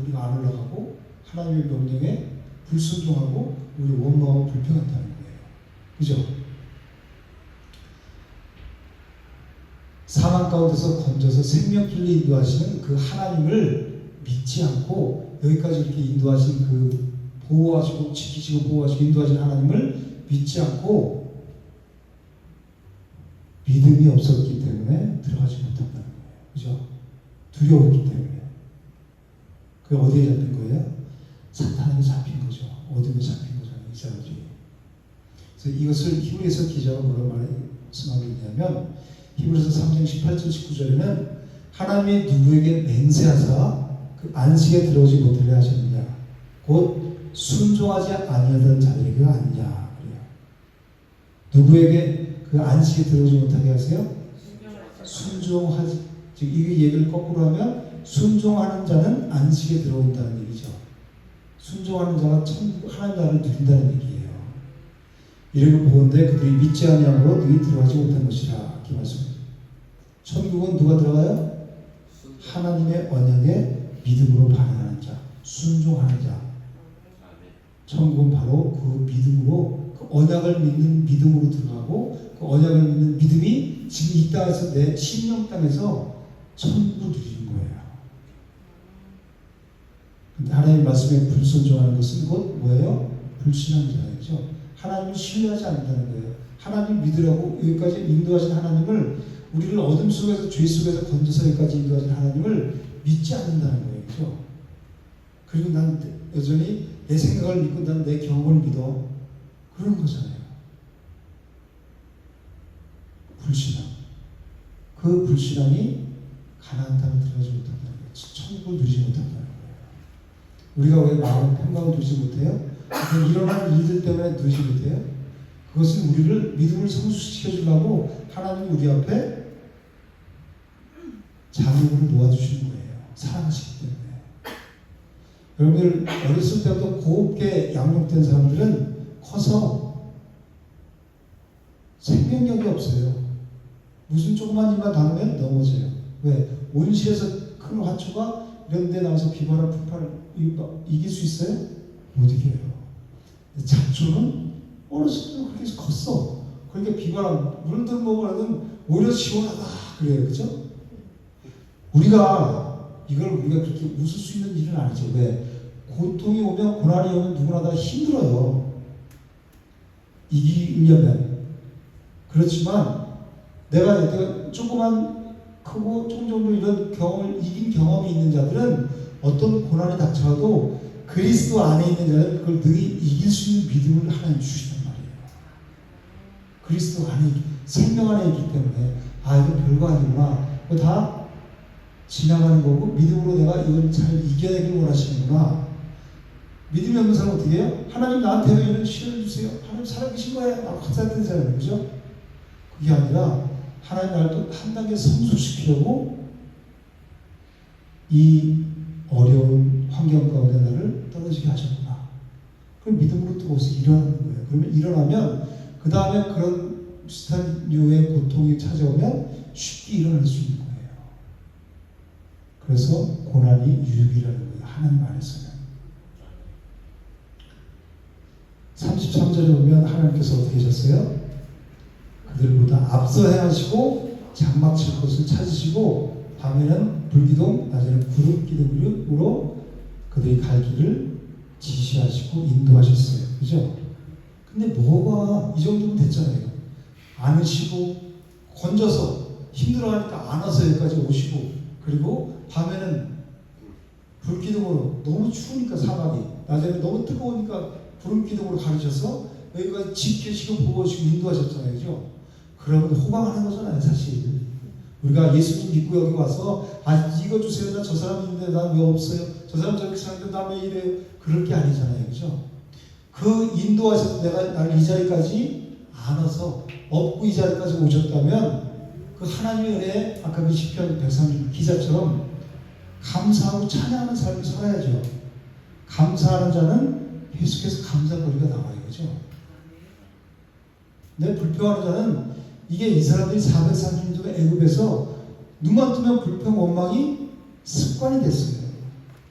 우리가 안 올라가고 하나님의 명령에 불순종하고 오히려 원망하고 불평했다는 거예요. 그죠? 사망 가운데서 건져서 생명길로 인도하시는 그 하나님을 믿지 않고 여기까지 이렇게 인도하신 그 보호하시고 지키시고 보호하시고 인도하신 하나님을 믿지 않고 믿음이 없었기 때문에 들어가지 못한다는 거예요. 그죠? 두려웠기 때문에. 그게 어디에 잡힌 거예요? 사탄에게 잡힌 거죠. 어둠에 잡힌 거잖아요. 이 사람들이. 그래서 이것을 히브리서 기자가 뭐라고 말씀하고 있냐면 히브리서 3장 18절 19절에는 하나님이 누구에게 맹세하사 그 안식에 들어오지 못하게 하셨느냐 곧 순종하지 아니하던 자들에게 아니냐 그래요. 누구에게 그 안식에 들어오지 못하게 하세요? 순종하지. 즉 이 얘기를 거꾸로 하면 순종하는 자는 안식에 들어온다는 얘기죠. 순종하는 자가 천국 하나님 나라를 누린다는 얘기예요. 이렇게 보건대 그들이 믿지 아니함으로 너희 들어가지 못한 것이라 이렇게 말씀합니다. 천국은 누가 들어가요? 하나님의 언약에 믿음으로 반응하는 자, 순종하는 자. 천국은 바로 그 믿음으로, 그 언약을 믿는 믿음으로 들어가고 그 언약을 믿는 믿음이 지금 이 땅에서 내 심령 땅에서 천국을 누리는 거예요. 근데 하나님 말씀에 불순종하는 것은 곧 뭐예요? 불신한 자이죠. 하나님을 신뢰하지 않는다는 거예요. 하나님 믿으라고 여기까지 인도하신 하나님을, 우리를 어둠 속에서 죄 속에서 건져서 여기까지 인도하신 하나님을 믿지 않는다는 거예요. 그죠? 그리고 난 여전히 내 생각을 믿고 난 내 경험을 믿어. 그런 거잖아요. 불신앙. 그 불신앙이 가나안 땅을 들어가지 못한다는 거예요. 천국을 누리지 못한다는 거예요. 우리가 왜 마음의 평강을 누리지 못해요? 일어난 일들 때문에 누리지 못해요? 그것은 우리를 믿음을 성숙시켜 주려고 하나님이 우리 앞에 자격으로 놓아주시는 거예요. 사랑하시기 때문에. 여러분들 어렸을 때부터 곱게 양육된 사람들은 커서 생명력이 없어요. 무슨 조그만 일만 당하면 넘어져요. 왜? 온실에서 큰 화초가 이런 데 나와서 비바람 풍파를 이길 수 있어요? 못 이겨요. 잡초는 어렸을 때 그렇게 해서 컸어. 그러니까 비바람, 물들 먹으라면 오히려 시원하다. 그래요. 그죠? 우리가 그렇게 웃을 수 있는 일은 아니죠. 왜? 고통이 오면, 고난이 오면 누구나 다 힘들어요. 이기려면. 그렇지만 내가 조그만 크고 조금 정도 이런 경험을 이긴 경험이 있는 자들은 어떤 고난이 닥쳐도 그리스도 안에 있는 자는 그걸 능히 이길 수 있는 믿음을 하나님 주시단 말이에요. 그리스도 안에, 생명 안에 있기 때문에 이거 별거 아니구나. 그거 다 지나가는 거고 믿음으로 내가 이걸 잘 이겨내길 원하시는구나. 믿음이 없는 사람은 어떻게 해요? 하나님 나한테 왜 이런 시련을 주세요? 하나님 살아계신 거예요. 라고 확산되잖아요. 그죠? 그게 아니라 하나님 나를 또 한 단계 성숙시키려고 이 어려운 환경 가운데 나를 떨어지게 하셨구나. 그럼 믿음으로 또 어서 일어나는 거예요. 그러면 일어나면 그 다음에 그런 비슷한 류의 고통이 찾아오면 쉽게 일어날 수 있는 거예요. 그래서 고난이 유익이라는 거예요. 하나님 안에서는. 33절에 보면 하나님께서 어떻게 하셨어요? 그들보다 앞서 행하시고 장막 칠 곳을 찾으시고 밤에는 불기둥, 낮에는 구름 기둥으로 그들이 갈 길을 지시하시고 인도하셨어요. 그죠? 근데 뭐가 이 정도면 됐잖아요. 안으시고 건져서 힘들어하니까 안아서 여기까지 오시고, 그리고 밤에는 불기둥으로, 너무 추우니까 사막이, 낮에는 너무 뜨거우니까 불기둥으로 가르셔서 여기까지 지키시고 보호하시고 인도하셨잖아요. 그죠? 그러면 호강하는 거잖아요. 사실 우리가 예수님 믿고 여기 와서 이거 주세요. 나 저 사람 있는데 난 왜 없어요? 저 사람 저렇게 사는데 나 왜 이래요? 그럴 게 아니잖아요. 그죠? 그 인도하셔서 내가 날 이 자리까지 안아서 업고 이 자리까지 오셨다면 그 하나님의 은혜, 아까 그 시편 130 기자처럼 감사하고 찬양하는 삶을 살아야죠. 감사하는 자는 계속해서 감사거리가 나와요. 그죠? 근데 불평하는 자는, 이게 이 사람들이 430년도에 애굽에서 눈만 뜨면 불평 원망이 습관이 됐어요.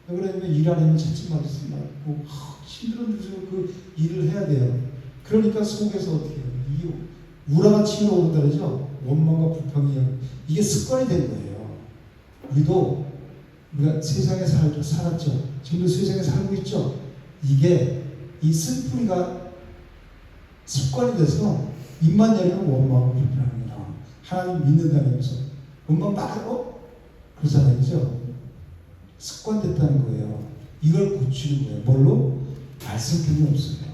왜 그러냐면 일 안 하면 채찍 맞고 힘들어서 그 일을 해야 돼요. 그러니까 속에서 어떻게 해요? 이 우라가 치밀어 오른다 그러죠? 원망과 불평이, 이게 습관이 된 거예요. 우리가 세상에 살았죠. 지금도 세상에 살고 있죠. 이게 이 쓴뿌리가 습관이 돼서 입만 열면 원망하고 불평하는 게 나와요. 하나님 믿는다면서 음반 막 그러잖아요. 그죠? 습관됐다는 거예요. 이걸 고치는 거예요. 뭘로? 말씀뿐이 없어요.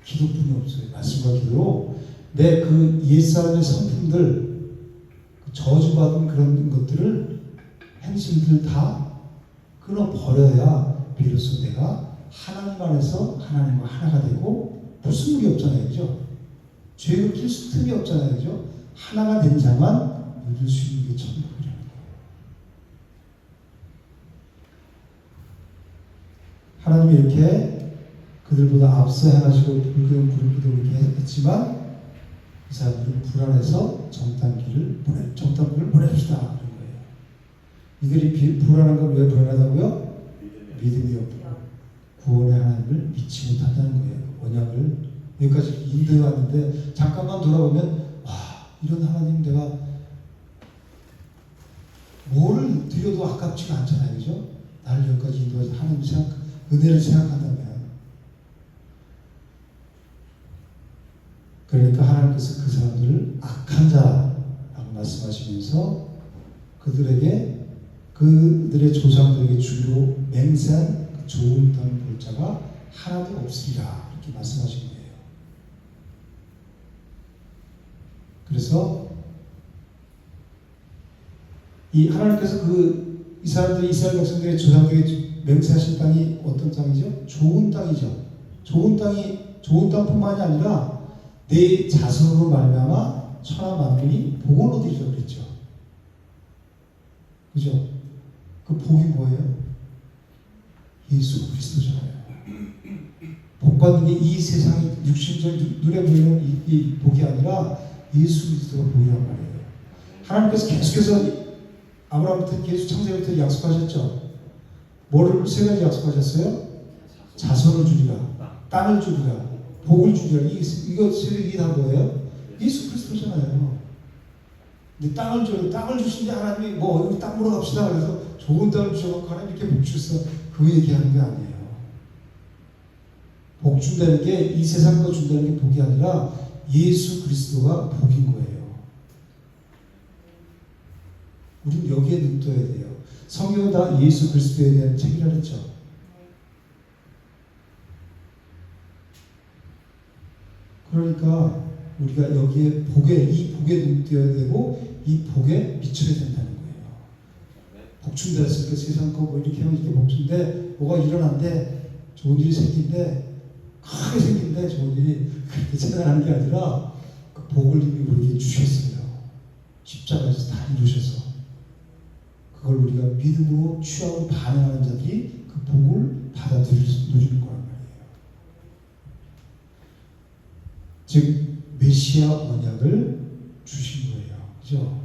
기도뿐이 없어요. 말씀과 기도로 내 그 옛사람의 성품들, 그 저주받은 그런 것들을 행실들 다 끊어버려야 비로소 내가 하나님 안에서 하나님과 하나가 되고 불순물이 없잖아요. 그죠? 죄를 낄 틈이 없잖아요. 그죠? 하나가 된 자만 얻을 수 있는 게 천국이라는 거예요. 하나님이 이렇게 그들보다 앞서 행하시고 불기도 이렇게 했지만 이 사람들은 불안해서 정탐꾼을 보내줍시다 그런 거예요. 이들이 불안한 건 왜 불안하다고요? 믿음이 없고 구원의 하나님을 믿지 못한다는 거예요. 언약을 여기까지 인도해 왔는데 잠깐만 돌아보면 와, 이런 하나님 내가 뭘 드려도 아깝지가 않잖아요. 그죠? 나를 여기까지 인도해서 하나님 은혜를 생각한다면 그러니까 하나님께서 그 사람들을 악한 자라고 말씀하시면서 그들의 조상들에게 주기로 맹세한 그 좋은 땅을 볼 자가 하나도 없으리라 이렇게 말씀하신 거예요. 그래서 이 하나님께서 이스라엘 백성들의 조상들에게 맹세하신 땅이 어떤 땅이죠? 좋은 땅이죠. 좋은 땅뿐만이 아니라 내 자손으로 말미암아 천하 만민이 복을 얻으리라 그랬죠. 그죠? 그 복이 뭐예요? 예수 그리스도잖아요. 복 받는 게 이 세상이 육신적 눈에 보이는 이 복이 아니라 예수 그리스도가 복이란 말이에요. 하나님께서 계속해서 아브라함부터 계속 창세기부터 약속하셨죠. 뭐를 세 가지 약속하셨어요? 자손을 주리라, 땅을 주리라, 복을 주리라. 이게 다 뭐예요? 예수 그리스도잖아요. 근데 땅을 주신데 하나님이 여기 땅 보러 갑시다. 그래서 좋은 땅을 주셔서 하나님 이렇게 복 주셨어. 그 얘기하는 게 아니에요. 복 준다는 게 이 세상 거 준다는 게 복이 아니라 예수 그리스도가 복인 거예요. 우리는 여기에 눈떠야 돼요. 성경은 다 예수 그리스도에 대한 책이라 했죠. 그러니까 우리가 여기에 이 복에 눈떠야 되고 이 복에 미쳐야 된다는 거예요. 복준다 했으니까 세상 거 이렇게 하면 이렇게 복준데 뭐가 일어난데 좋은 일이 생긴데 크게 생긴데 좋은 일이 그렇게 재단하는 게 아니라 그 복을 이미 우리에게 주셨어요. 십자가에서 다 이루셔서 그걸 우리가 믿음으로 취하고 반응하는 자들이 그 복을 누리는 거란 말이에요. 즉 메시아 언약을 주신 거예요. 그죠?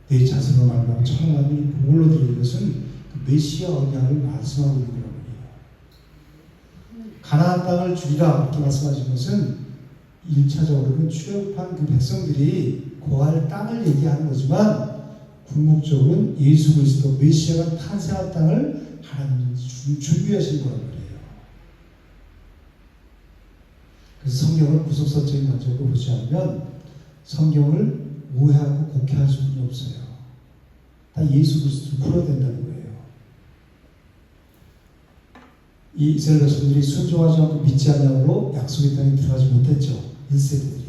내 자손을 말하면 천하만민이 복을 얻으리는 것은 그 메시아 언약을 말씀하고 있는 거란 말이에요. 가나안 땅을 주리라 이렇게 말씀하신 것은 1차적으로는 출애굽한 그 백성들이 거할 땅을 얘기하는 거지만 궁극적으로는 예수 그리스도 메시아가 탄생한 땅을 하나님이 준비하신 거란 말이에요. 그래서 성경을 구속사적인 관점으로 보지 않으면 성경을 오해하고 곡해할 수는 없어요. 다 예수 그리스도를 풀어야 된다는 거예요. 이 이스라엘 백성들이 순종하지 않고 믿지 않냐로 약속의 땅에 들어가지 못했죠. 1세대들이.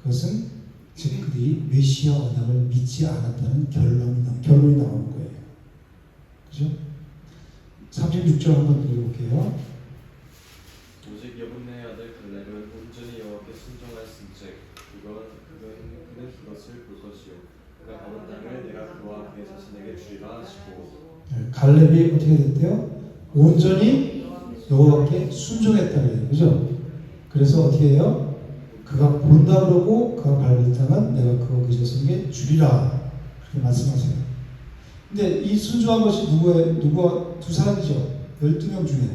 그것은 즉 그들이 메시아 언약을 믿지 않았다는 결론이 나오는 거예요. 그죠? 36절 한번 읽어볼게요. 오직 여분의 아들 갈렙은 온전히 여호와께 순종하였은즉 그는 그것을 볼 것이요 그가 가본 땅을 내가 그와 그의 자신에게 주리라 하시고. 갈렙이 어떻게 됐대요? 온전히 여호와께 순종했다 그래요. 그죠? 그래서 어떻게 해요? 그가 본다 그러고 그가 밟을 땅은 내가 그거 그 자손에게 주리라 그렇게 말씀하세요. 근데 이 순종한 것이 누가 두 사람이죠. 12명 중에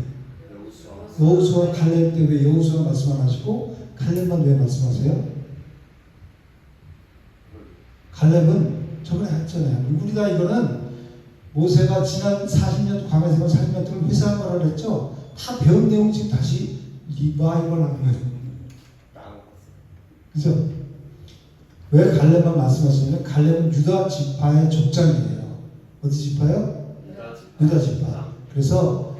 여호수아 갈렙 때 왜 여호수아 말씀 안 하시고 갈렙만 왜 말씀하세요? 갈렙은 저번에 했잖아요. 우리가 이거는 모세가 지난 40년 광야 생활 40년 동안 회사한 거라 그랬죠. 다 배운 내용 지금 다시 리바이벌 하는 거예요. 그죠? 왜 갈렙만 말씀하시냐면 갈렙은 유다 지파의 족장이에요. 어디 지파요? 유다 지파. 그래서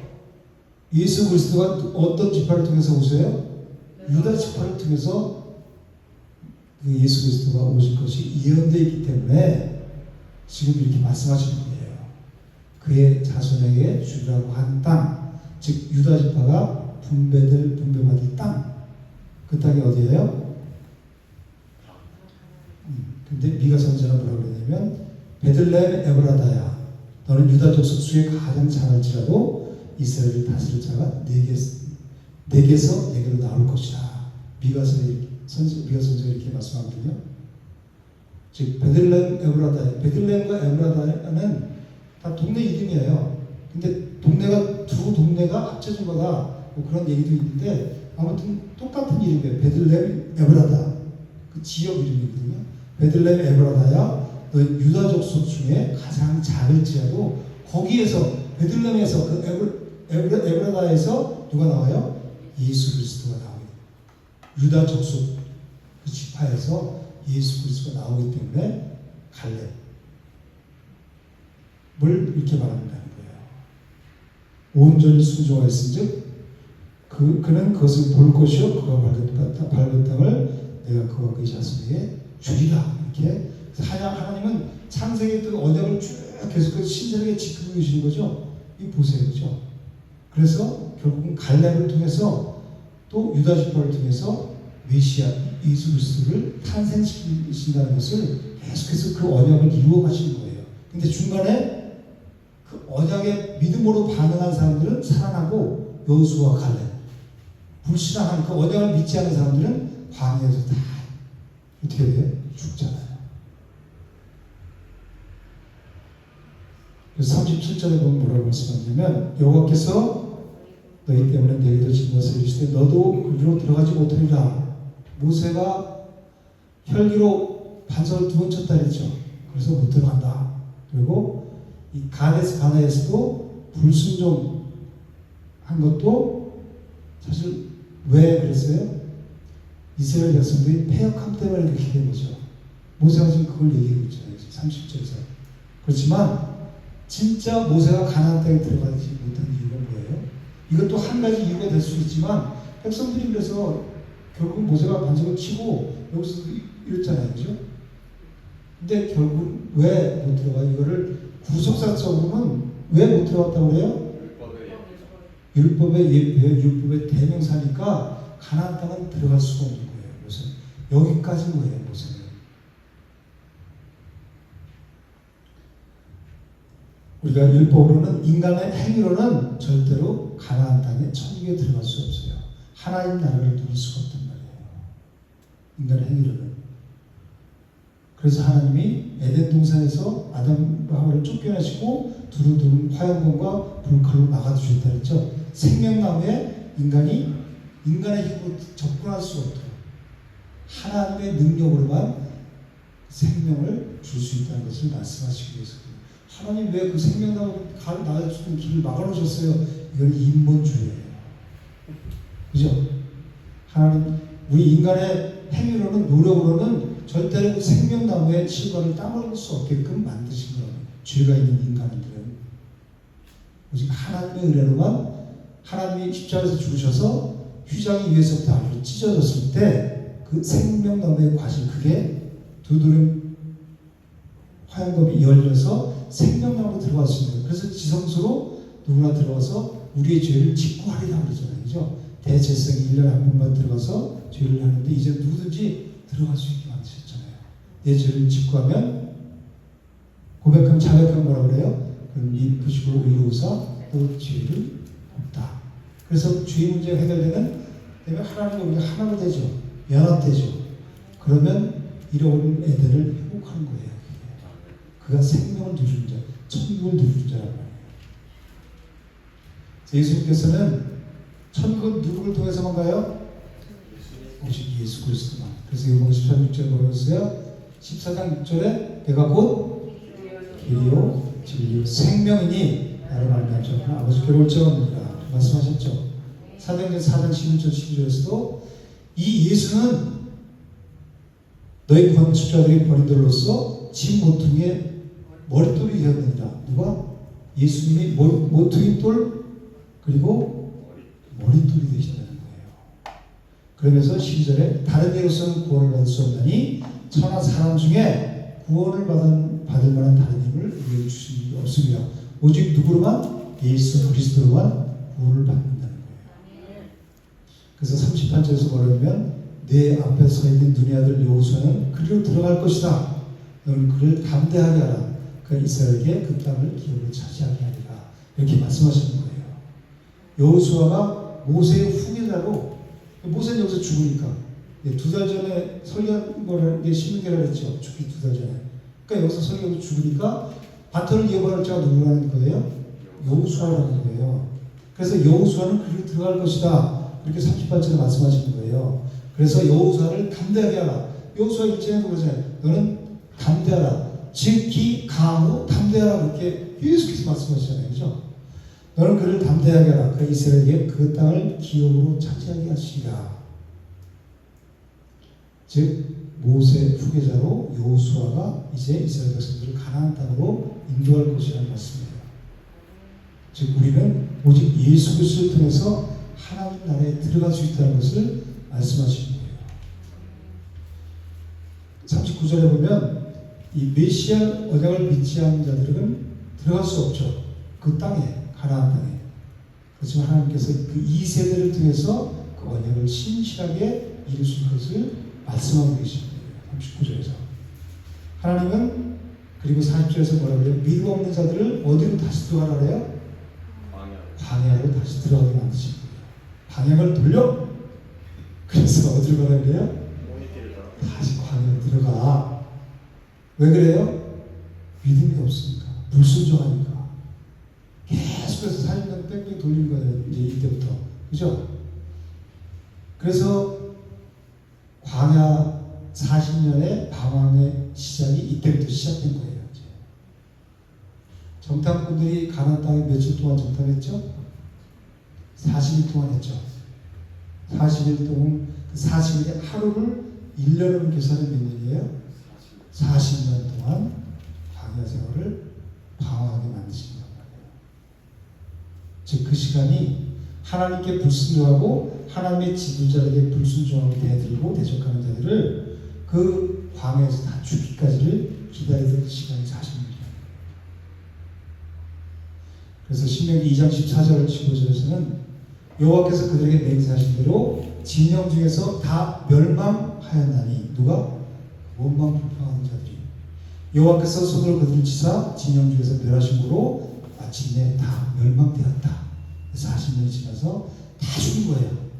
예수 그리스도가 어떤 지파를 통해서 오세요? 유다 지파를 통해서 그 예수 그리스도가 오실 것이 예언되어 있기 때문에 지금 이렇게 말씀하시는 거예요. 그의 자손에게 주라고 한 땅, 즉 유다 지파가 분배받을 땅, 그 땅이 어디예요? 근데 미가 선지자는 뭐라고 그러냐면 베들레헴 에브라다야, 너는 유다 족속 중에 가장 작을지라도 이스라엘을 다스릴 자가 내게서 내게로 나올 것이다. 미가 선지자가 이렇게 말씀하거든요. 즉 베들레헴 에브라다, 베들레헴과 에브라다는 다 동네 이름이에요. 근데 동네가 두 동네가 합쳐진 거다, 뭐 그런 얘기도 있는데 아무튼 똑같은 이름이에요. 베들레헴 에브라다, 그 지역 이름이거든요. 베들레헴 에브라다야, 너 유다 족속 중에 가장 작을지라도, 거기에서 베들레헴에서 그 에브라다에서 누가 나와요? 예수 그리스도가 나오게 돼요. 유다 족속 그 지파에서 예수 그리스도가 나오기 때문에 갈렙을 이렇게 말한다는 거예요. 온전히 순종하였은즉 그는 그것을 볼 것이요 그가 밟은 땅을 내가 그와 그의 자손에게 주리라. 이렇게 하나님은 창세기 그 언약을 쭉 계속해서 신실하게 지키고 계시는 거죠. 이 보세요, 그죠? 그래서 결국은 갈렙을 통해서 또 유다 지파를 통해서 메시아 예수 그리스도를 탄생시킨다는 것을 계속해서 그 언약을 이루어 가시는 거예요. 근데 중간에 그 언약의 믿음으로 반응한 사람들은 살아나고, 여호수아 갈렙, 불신앙한 그 언약을 믿지 않은 사람들은 광야에서 다 어떻게 돼요? 죽잖아요. 그래서 37절에 보면 뭐라고 말씀하냐면 여호와께서 너희 때문에 내게도 진노하사 이르시되 너도 그리로 들어가지 못하리라. 모세가 혈기로 반석을 2번 쳤다 했죠. 그래서 못 들어간다. 그리고 이 가데스 바네에서도 불순종한 것도 사실 왜 그랬어요? 이스라엘 백성들이 패역함 때문에 그렇게 된 거죠. 모세가 지금 그걸 얘기하고 있잖아요. 30절에서. 그렇지만 진짜 모세가 가나안 땅에 들어가지 못한 이유가 뭐예요? 이것도 한 가지 이유가 될 수 있지만 백성들이 그래서 결국 모세가 반석을 치고 여기서 이랬잖아요. 그죠? 근데 결국 왜 못 들어가? 이거를 구속사적으로는 왜 못 들어갔다고 그래요? 율법의 예표예요. 율법의 대명사니까 가나안 땅은 들어갈 수가 없는 거예요. 모세. 여기까지인 거예요. 모세는. 우리가 율법으로는, 인간의 행위로는 절대로 가나안 땅에 천국에 들어갈 수 없어요. 하나님 나라를 누릴 수가 없단 말이에요. 인간의 행위로는. 그래서 하나님이 에덴 동산에서 아담과 하와를 쫓겨내시고 두루두루 화염검과 불칼로 막아주셨다 그랬죠. 생명나무에 인간의 힘으로 접근할 수 없도록 하나님의 능력으로만 생명을 줄 수 있다는 것을 말씀하시기 위해서입니다. 하나님 왜 그 생명나무 가를 나갈 수 있는 길을 막아놓으셨어요? 이건 인본주의예요. 그죠? 하나님, 우리 인간의 행위로는, 노력으로는 절대로 그 생명나무의 실과를 따먹을 수 없게끔 만드신 거예요. 죄가 있는 인간들은. 오직 하나님의 은혜로만, 하나님이 십자가에서 죽으셔서 휘장이 위에서부터 아래로 찢어졌을 때 그 생명나무의 과실, 그게 두드림 화염검이 열려서 생명나무로 들어갈 수 있는 거예요. 그래서 지성소로 누구나 들어가서 우리의 죄를 직구하리라 그러잖아요. 그죠? 대제사장이 1년에 한 번만 들어가서 죄를 하는데 이제 누구든지 들어갈 수 있게 만드셨잖아요. 내 죄를 직구하면, 고백하면 자백하면 뭐라 그래요? 그럼 입으시고 의로우사 또 죄를 없다. 그래서 죄의 문제가 해결되면 하나님과 우리가 하나가 되죠. 연합되죠. 그러면 잃어버린 에덴을 회복하는 거예요. 그가 생명을 누리는 자, 천국을 누리는 자라고 해요. 예수님께서는 천국은 누구를 통해서만 가요? 오직 예수 그리스도만. 그래서 요번 13, 6절에 뭐라고 했어요? 14장 6절에 내가 곧 길이요 진리요 생명이니 나를 말미암아 아버지께로 올 자 없느니라 말씀하셨죠. 사도행전 4장 11절 12절에서도 이 예수는 너희 건축자들이 버린들로서 진 모퉁이에 머릿돌이 되었느니라. 누가? 예수님이 모퉁이 돌 그리고 머릿돌이 되신다는 거예요. 그러면서 12절에 다른 예로서는 구원을 받을 수 없나니 천하 사람 중에 구원을 받을 만한 다른 힘을 우리에게 주신 게 없으며 오직 누구로만? 예수 그리스도로만 구원을 받는다는 거예요. 그래서 38절에서 뭐라면 내 앞에 서 있는 눈의 아들 여호수아는 그리로 들어갈 것이다. 너는 그를 담대하게 하라. 그 이스라엘에게 그 땅을 기업으로 차지하게 하리라. 이렇게 말씀하시는 거예요. 여호수아가 모세의 후계자로, 모세는 여기서 죽으니까 2달 전에 설교한 거를 신명기라고 했죠. 죽기 2달 전에. 그러니까 여기서 설교하고 죽으니까 바톤을 이어받을 자가 누구라는 거예요? 여호수아라는 거예요. 그래서 여호수아는 그리로 들어갈 것이다. 이렇게 38절에 말씀하시는 거예요. 그래서 여호수아를 담대하게 하라. 여호수아 1장에도 그러잖아요. 너는 담대하라. 즉기 강하고 담대하라. 그렇게 계속해서 말씀하시잖아요. 그죠? 너는 그를 담대하게 하라. 그 이스라엘에게 그 땅을 기업으로 차지하게 하시리라. 즉 모세 후계자로 여호수아가 이제 이스라엘 백성들을 가나안 땅으로 인도할 것이라는 말씀이에요. 즉 우리는 오직 예수 그리스도를 통해서 하나님 나라에 들어갈 수 있다는 것을 말씀하시는 거예요. 39절에 보면 이 메시아 언약을 믿지 않는 자들은 들어갈 수 없죠. 그 땅에, 가나안 땅에. 그렇지만 하나님께서 그 2세대를 통해서 그 언약을 신실하게 이루실 것을 말씀하고 계신 거예요. 39절에서. 하나님은 그리고 40절에서 뭐라고 해요? 믿음 없는 자들을 어디로 다시 들어가라 그래요? 광야로 다시 들어가게 만드신 거예요. 방향을 돌려? 그래서 어디로 가라 그래요? 다시 광야로 들어가. 왜 그래요? 믿음이 없으니까. 불순종하니까. 계속해서 40년 뺑뺑 돌리는 거예요. 이제 이때부터. 그죠? 그래서 광야 40년의 방황의 시작이 이때부터 시작된 거예요. 이제. 정탐꾼들이 가나안 땅에 며칠 동안 정탐했죠? 40일 동안 했죠. 40일 동안 그 40일의 하루를 1년으로 계산하면 몇 년이에요? 40년 동안 광야 생활을 방황하게 만드신 거예요. 즉 그 시간이 하나님께 불순종하고 하나님의 지도자에게 불순종하고 대들고 대적하는 자들을 그 광야에서 다 죽기까지를 기다리던 시간이 40년이에요. 그래서 신명기 2장 14절 15절에서는 여호와께서 그들에게 맹세하신 대로 진영 중에서 다 멸망하였나니 누가? 원망 불평하는 자들이 여호와께서 손으로 그들을 치사 진영 중에서 멸하신 거로 마침내 다 멸망되었다. 40년이 지나서 다 죽은 거예요.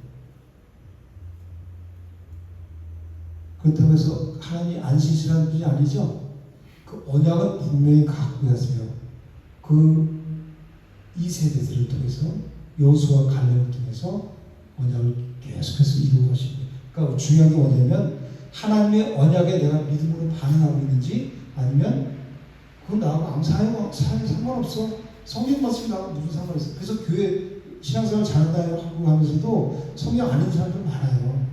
그렇다고 해서 하나님이 안 신실한 분이 아니죠. 그 언약은 분명히 갖고 갔어요. 그 2세대들을 통해서 여호수아 갈렙을 통해서 언약을 계속해서 이루고 가신 거예요. 그러니까 중요한 게 뭐냐면 하나님의 언약에 내가 믿음으로 반응하고 있는지 아니면 그건 나하고 아무 상관없어. 성경 말씀이 나하고 무슨 상관있어. 그래서 교회 신앙생활 잘한다고 하면서도 성경 아닌 사람들 많아요.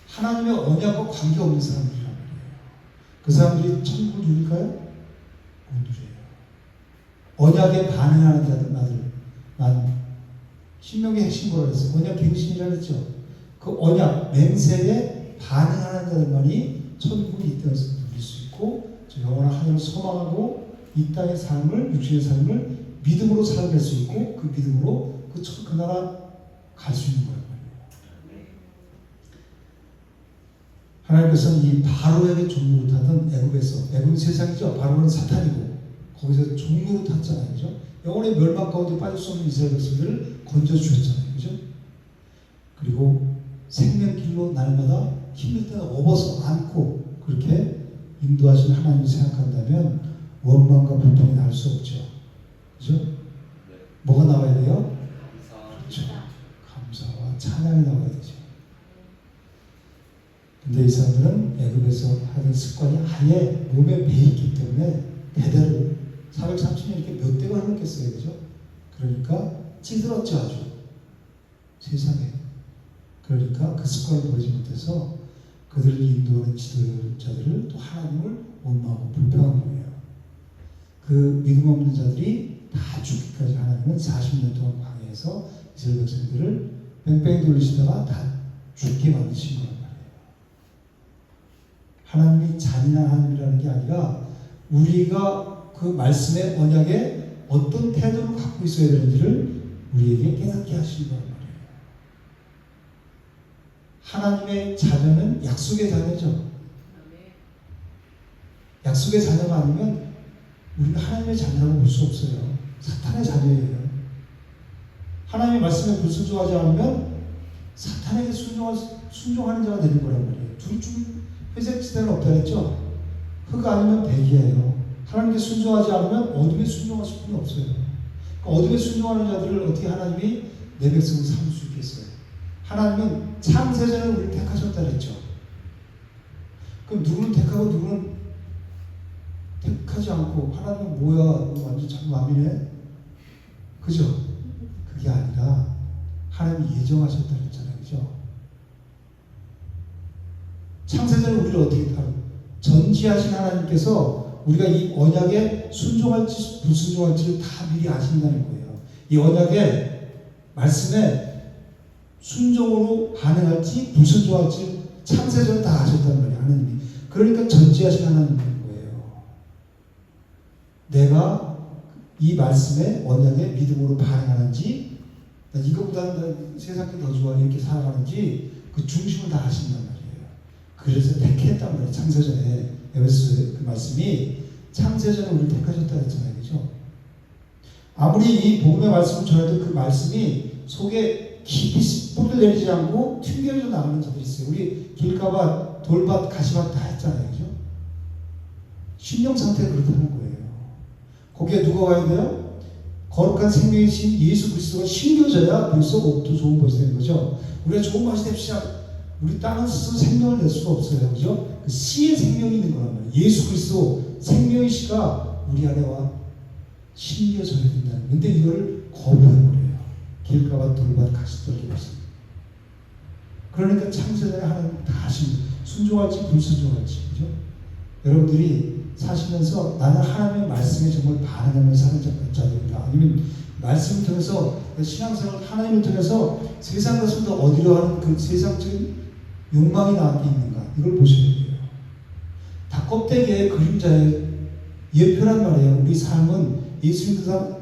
하나님의 언약과 관계없는 사람들이란 말이에요. 그 사람들이 천국을 누릴까요? 못 누려요. 언약에 반응하는 자들만 신명의 핵심 뭐라 그랬어요? 언약 갱신이라 그랬죠. 그 언약 맹세에 반응하는 자들만이 천국을 이 땅에서 누릴 수 있고 영원한 하늘을 소망하고 이 땅의 삶을, 육신의 삶을 믿음으로 살아낼 수 있고 그 믿음으로 그 나라 갈 수 있는 거예요. 하나님께서는 이 바로에게 종로를 타던 애굽은 세상이죠. 바로는 사탄이고 거기서 종로를 탔잖아요. 그죠? 영원의 멸망 가운데 빠질 수 없는 이스라엘 백성들을 건져주셨잖아요. 그죠? 그리고 생명길로 날마다 힘들 때는 업어서 안고 그렇게 인도하신 하나님을 생각한다면 원망과 불평이 날 수 없죠. 그죠? 네. 뭐가 나와야 돼요? 감사. 그렇죠. 감사와 찬양이 나와야 되죠. 근데 이 사람들은 애굽에서 하던 습관이 아예 몸에 배있기 때문에 대대로 430년 이렇게 몇 대가 흘렀겠어요. 그죠? 그러니까 찌들었죠. 아주 세상에. 그러니까 그 습관을 버리지 못해서 그 그들을 인도하는 지도자들을 또 하나님을 원망하고 불평한 거예요. 그 믿음 없는 자들이 다 죽기까지 하나님은 40년 동안 광야에서 이스라엘 백성들을 뺑뺑이 돌리시다가 다 죽게 만드신 거란 말이에요. 하나님이 잔인한 하나님이라는 게 아니라 우리가 그 말씀의 언약에 어떤 태도를 갖고 있어야 되는지를 우리에게 깨닫게 하시는 거란 말이에요. 하나님의 자녀는 약속의 자녀죠. 약속의 자녀가 아니면 우리가 하나님의 자녀라고 볼 수 없어요. 사탄의 자녀예요. 하나님의 말씀에 불순종하지 않으면 사탄에게 순종하는 자가 되는 거란 말이에요. 둘 중 회색 지대는 없다 했죠. 흑 아니면 백이에요. 하나님께 순종하지 않으면 어둠에 순종하실 분이 없어요. 그러니까 어둠에 순종하는 자들을 어떻게 하나님이 내 백성을 삼을 수 있겠어요? 하나님은 창세전에 우리를 택하셨다 그랬죠. 그럼 누구는 택하고 누구는 택하지 않고 하나님은 뭐야? 너 완전 참 마음이네? 그죠? 그게 아니라 하나님이 예정하셨다 그랬잖아요. 그죠? 창세전에 우리를 어떻게 다루? 전지하신 하나님께서 우리가 이 언약에 순종할지 불순종할지를 다 미리 아신다는 거예요. 이 언약의 말씀에 순종으로 반응할지 불순종할지 창세전에 다 아셨단 말이에요. 하나님이. 그러니까 전지하신 하나님인 거예요. 내가 이 말씀에 언약에 믿음으로 반응하는지 이것보다는 세상이 더 좋아 이렇게 살아가는지 그 중심을 다 아신단 말이에요. 그래서 택했단 말이에요. 창세전에 에베소서의 그 말씀이 창세전에 우리를 택하셨다 했잖아요. 그죠? 아무리 이 복음의 말씀을 전해도 그 말씀이 속에 깊이 뿌리를 내리지 않고 튕겨져 나가는 자들이 있어요. 우리 길가밭, 돌밭, 가시밭 다 했잖아요. 그죠? 신령 상태가 그렇다는 거예요. 거기에 누가 와야 돼요? 거룩한 생명이신 예수 그리스도가 심겨져야 벌써 옥도 좋은 것이 되는 거죠. 우리가 좋은 맛이 됩시다. 우리 땅은 스스로 생명을 낼 수가 없어요. 그죠? 그 씨의 생명이 있는 거란 말이에요. 예수 그리스도 생명의 씨가 우리 안에 와 심겨져야 된다는. 근데 이걸 거부해버려요. 길가밭, 돌밭, 가시떨기 없습니다. 그러니까 창세전에 하나님 다 하십니다. 순종할지 불순종할지. 그죠? 여러분들이 사시면서 나는 하나님의 말씀에 정말 반응하며 사는 자들이다. 아니면 말씀을 통해서 신앙생활 하나님을 통해서 세상 것을 더 얻으려 하는 그 세상적인 욕망이 나한테 있는가 이걸 보셔야 돼요. 다 껍데기의 그림자의 예표란 말이에요. 우리 삶은 예수님도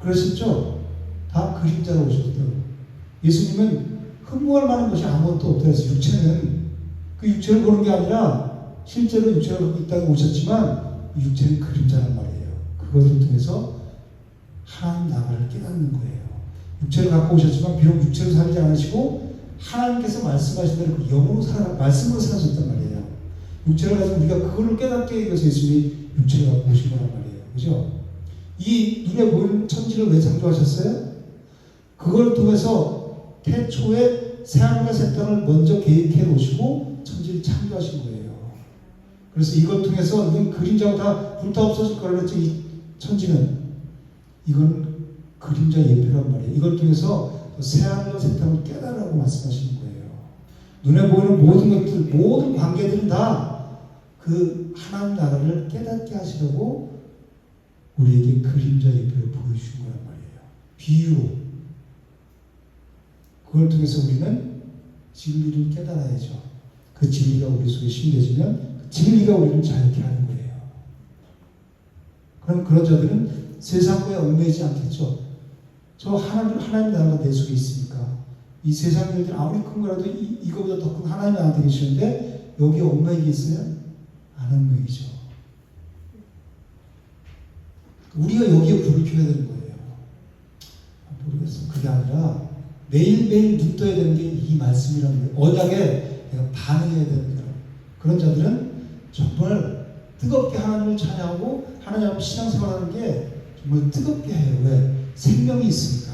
그러셨죠? 다 그림자로 오셨다고. 예수님은 흠모할 만한 것이 아무것도 없다 해서 육체는 그 육체를 보는 게 아니라 실제로 육체를 갖고 있다고 오셨지만 육체는 그림자란 말이에요. 그것을 통해서 하나님 나라를 깨닫는 거예요. 육체를 갖고 오셨지만 비록 육체로 살지 않으시고 하나님께서 말씀하신 대로 그 영으로 말씀으로 사셨단 말이에요. 육체를 가지고 우리가 그걸 깨닫게 하기 위해서 예수님이 육체를 갖고 오신 거란 말이에요. 그죠? 이 눈에 보이는 천지를 왜 창조하셨어요? 그걸 통해서 태초에 새하늘과 새 땅을 먼저 계획해 놓으시고 천지를 창조하신 거예요. 그래서 이걸 통해서 이건 그림자가 다 불타 없어질 거라 그랬죠. 이 천지는 이건 그림자 예표란 말이에요. 이걸 통해서 새하늘과 새 땅을 깨달으라고 말씀하시는 거예요. 눈에 보이는 모든 것들, 모든 관계들은 다 그 하나님 나라를 깨닫게 하시려고 우리에게 그림자 예표를 보여주신 거란 말이에요. 비유로. 그걸 통해서 우리는 진리를 깨달아야죠. 그 진리가 우리 속에 심겨지면 그 진리가 우리를 자유케 하는 거예요. 그럼 그런 자들은 세상에 얽매이지 않겠죠. 저 하나님 나라가 내 속에 있으니까 이 세상 일들 아무리 큰 거라도 이거보다 더 큰 하나님이 나한테 계시는데 여기에 얽매이겠어요? 안 얽매이죠. 우리가 여기에 불을 켜야 되는 거예요. 모르겠어. 그게 아니라 매일매일 눈 떠야 되는 게 이 말씀이라는 거예요. 언약에 내가 반응해야 되는 거예요. 그런 자들은 정말 뜨겁게 하나님을 찬양하고 하나님 앞에 신앙생활하는 게 정말 뜨겁게 해요. 왜? 생명이 있으니까.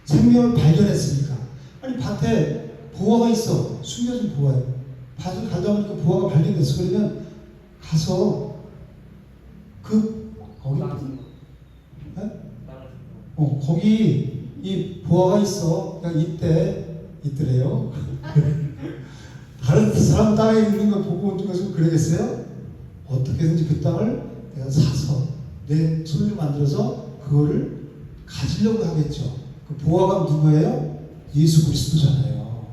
생명을 발견했으니까. 아니 밭에 보화가 있어. 숨겨진 보화예요. 밭을 가다 보니까 보화가 발견됐어. 그러면 가서 거기 네? 거기 이 보화가 있어. 그냥 있대래요. 다른 사람 땅에 있는 걸 보고 온 것은 그러겠어요? 어떻게든지 그 땅을 내가 사서 내 손으로 만들어서 그거를 가지려고 하겠죠. 그 보화가 누구예요? 예수 그리스도잖아요.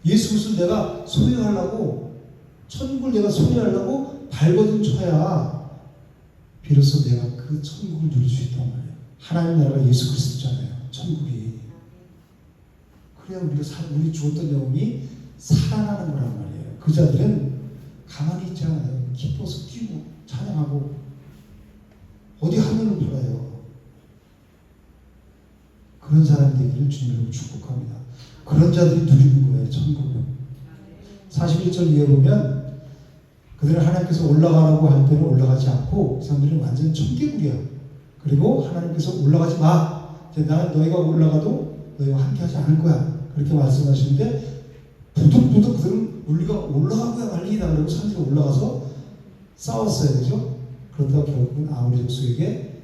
예수 그리스도 내가 소유하려고, 천국을 내가 소유하려고 발버둥 쳐야 비로소 내가 그 천국을 누릴 수 있단 말이에요. 하나님 나라가 예수 그리스도잖아요. 천국이. 그래야 우리 죽었던 영혼이 살아나는 거란 말이에요. 그 자들은 가만히 있지 않아요. 기뻐서 뛰고 찬양하고 어디 하늘을 돌아요. 그런 사람이 되기를 주님으로 축복합니다. 그런 자들이 누리는 거예요. 천국은. 41절 위에 보면 그들은 하나님께서 올라가라고 할 때는 올라가지 않고 그 사람들은 완전 천개구리야. 그리고 하나님께서 올라가지 마. 이제 나는 너희가 올라가도 너희와 함께하지 않을 거야. 그렇게 말씀하시는데 부득부득 그들은 우리가 올라가고야 말리다 그러고 사람들이 올라가서 싸웠어요. 그죠? 그러다가 결국은 아모리 족속에게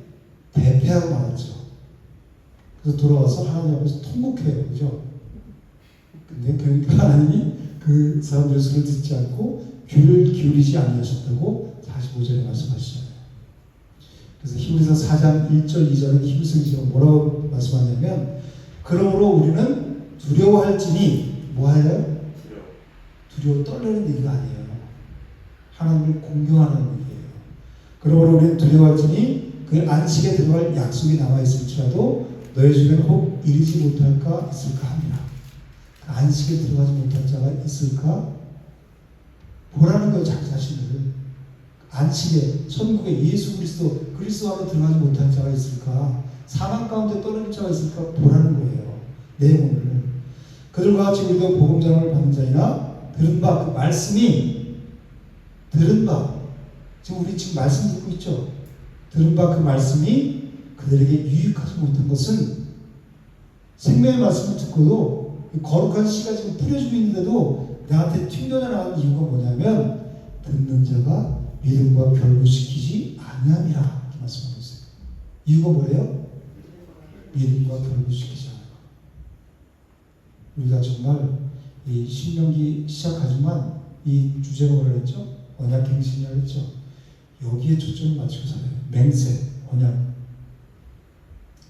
대패하고 말았죠. 그래서 돌아와서 하나님 앞에서 통곡해요. 그죠? 근데 그러니까 하나님이 그 사람들의 소리를 듣지 않고 귀를 기울이지 아니하셨다고 45절에 말씀하시잖아요. 그래서 히브리서 4장 1절 2절은 히브리서가 뭐라고 말씀하냐면 그러므로 우리는 두려워할지니 뭐하여? 두려워 떨리는 얘기가 아니에요. 하나님을 공경하는 얘기예요. 그러므로 우리는 두려워할지니 그 안식에 들어갈 약속이 남아있을지라도 너희 중에는 혹 이르지 못할까 있을까 합니다. 그 안식에 들어가지 못할 자가 있을까? 보라는 거예요. 자기 자신을. 안식에 천국에 예수 그리스도 안에 들어가지 못할 자가 있을까? 사망 가운데 떨어질 자가 있을까? 보라는 거예요. 내용을. 그들과 같이 우리도 복음 전함을 받는 자이나 들은 바 그 말씀이 들은 바 지금 우리 지금 말씀 듣고 있죠. 들은 바 그 말씀이 그들에게 유익하지 못한 것은 생명의 말씀을 듣고도 거룩한 씨가 지금 뿌려지고 있는데도 나한테 튕겨져 나가는 이유가 뭐냐면 듣는 자가 믿음과 결부시키지 아니함이라 이렇게 말씀하고 있어요. 이유가 뭐예요? 믿음과 결부시키지 않아요. 우리가 정말 이 신명기 시작하지만 이 주제가 뭐라 했죠? 언약갱신이라고 했죠. 여기에 초점을 맞추고 살아요. 맹세, 언약.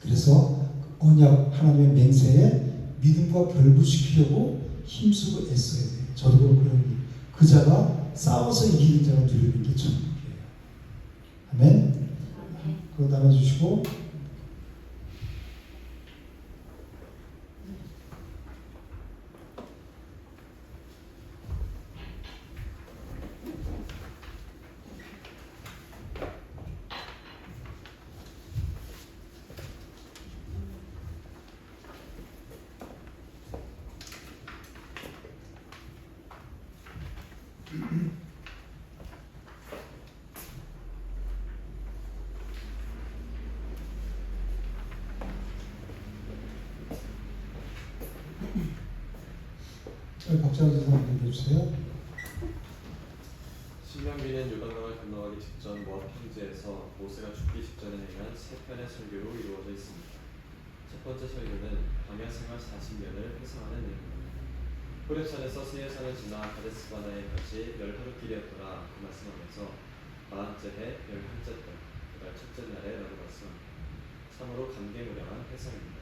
그래서 언약 하나님의 맹세에 믿음과 결부시키려고 힘쓰고 애써야 돼요. 저도 그렇고 그 자가 싸워서 이기는 자가 누리는 게 천국이에요. 아멘. 그거 나눠주시고 박자기사 한번 해주세요. 신명기는 요단강을 건너가기 직전 모압 평지에서 모세가 죽기 직전에 행한 세 편의 설교로 이루어져 있습니다. 첫 번째 설교는 광야 생활 40년을 회상하는 내용입니다. 호렙산에서 세례산을 지나 가데스바나에까지 10하루길이었더라 그 말씀하면서 40째 해 11째 달 그달 첫째 날에 라고 말씀합니다. 참으로 감개무량한 회상입니다.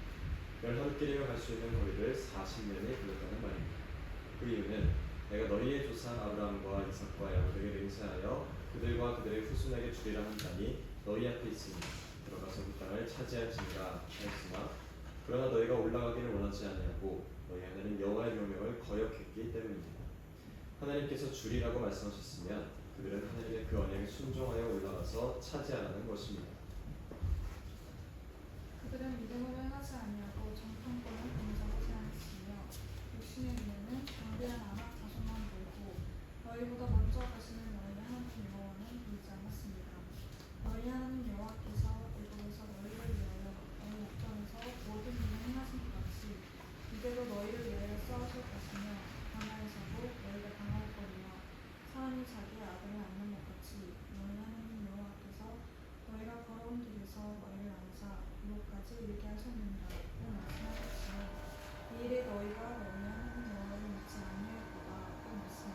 10하루길이면 갈 수 있는 거리를 40년이 걸렸다는 말입니다. 그 이유는 내가 너희의 조상 아브라함과 이삭과 야곱에게 맹세하여 그들과 그들의 후손에게 주리라 한 땅이 너희 앞에 있으니 들어가서 그 땅을 차지할지니라 하였으나 그러나 너희가 올라가기를 원하지 아니하고 너희 하나님 여호와의 명령을 거역했기 때문입니다. 하나님께서 주리라고 말씀하셨으면 그들은 하나님의 그 언약에 순종하여 올라가서 차지하라는 것입니다. 그들은 믿음으로 행하지 아니하고 정탐꾼을 범죄하지 않았으며 육신의 눈에는 강대한 아낙 자손만 보이고 너희보다 먼저 가시는 너희 하나님 여호와는 보이지 않았습니다. 너희 하나님 여호와께서 애굽에서 너희를 위하여 너희 목전에서 모든 일을 행하신 것 같이 이제도 너희를 위하여 싸우실 것이며 광야에서도 너희가 당할 거니와 사람이 자기의 아들을 낳는 것 같이 너희 하나님 여호와께서 너희가 걸어온 길에서 너희를 안사 이곳까지 이르게 하셨느니라고 말씀하셨으며 이 일에 너희가 너희 하나님 여호와를 믿지 아니할 거다라고 말씀하셨습니다.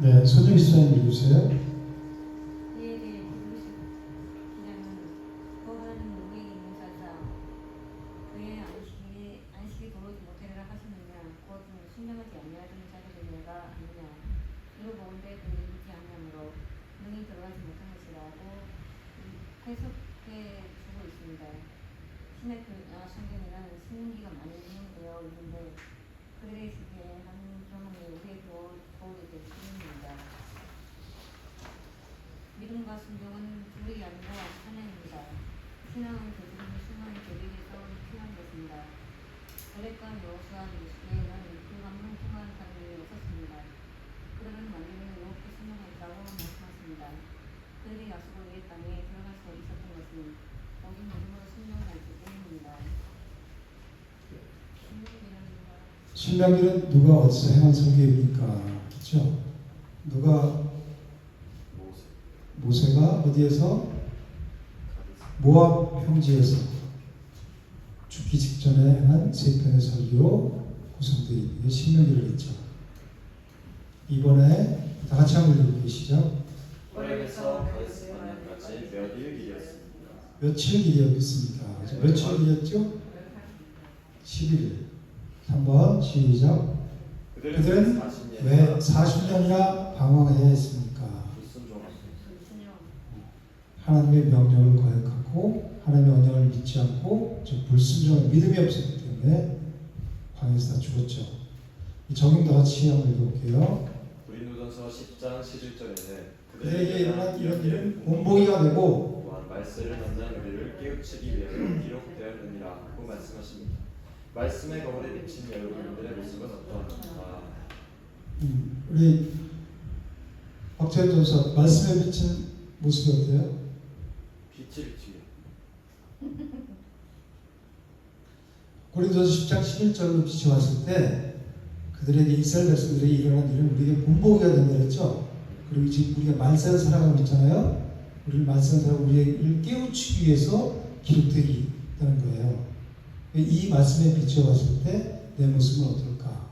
네, 손정희 수사님 읽으세요. 그에 대해 부르시 기자는 또 하나님 누구에게 있는 자자 그의 안식이 도로지 못하리라 하시느냐 곧 순종하지 아니하던 자들의 내가 아니냐 이로 보건대 그를 믿지 아니하므로 능히 들어가지 못한 것이라고 해석해 주고 있습니다. 신약 성경에는 신문기가 많이 인용되어 있는데 그들의 시기에 한 경험이 우리의 도움이 될 수 있습니다. 믿음과 순종은 둘이 아니라 하나입니다. 신앙은 그들이 순환의 계획에서 필요한 것입니다. 갈렙과 여호수아 외에는 그 감동통한 사람이 없었습니다. 그들은 만일에 여호와께 순종했다고 말씀하십니다. 그들의 약속을 위해 땅에 들어갈 수 있었던 것은 오직 믿음으로 순종했기 때문입니다. 신명기는 누가 어디서 행한 설계입니까? 그렇죠? 누가 모세가 어디에서 모압 평지에서 죽기 직전에 행한 세 편의 설교로 구성되어 있는 게 신명기를 했죠. 이번에 다 같이 한번 읽어볼게요. 시작. 호렙에서 가데스 바네아까지 몇 일 길이었습니다. 며칠 길이었겠습니까? 며칠 길이었죠? 11일. 3번 시작. 그들은 왜 40년이나 방황해야 했습니까? 불순종하셨습니다. 하나님의 명령을 거역하고 하나님의 언약을 믿지 않고 즉 불순종할 믿음이 없었기 때문에 광야에서 다 죽었죠. 이 적용도 같이 한번 읽어볼게요. 고린도전서 10장 11절에는 그들에게 일어난 이런 일은 본보기가 되고 또한 말세를 만난 우리를 깨우치기 위하여 기록되었느니라 하고 말씀하십니다. 말씀의 거울에 비친 여러분들의 모습은 어떠한가? 우리 박재현 전사 말씀에 비친 모습이 어때요? 빛이 비치며 고린도서 10장 11절로 비춰봤을 때 그들에게 이스라엘 백성들에게 일어난 일은 우리에게 본보기가 된다 그랬죠. 그리고 지금 우리가 말세를 살아가고 있잖아요. 우리를 말세를 살아가고 우리를 깨우치기 위해서 기록되기 있다는 거예요. 이 말씀에 비춰봤을 때 내 모습은 어떨까?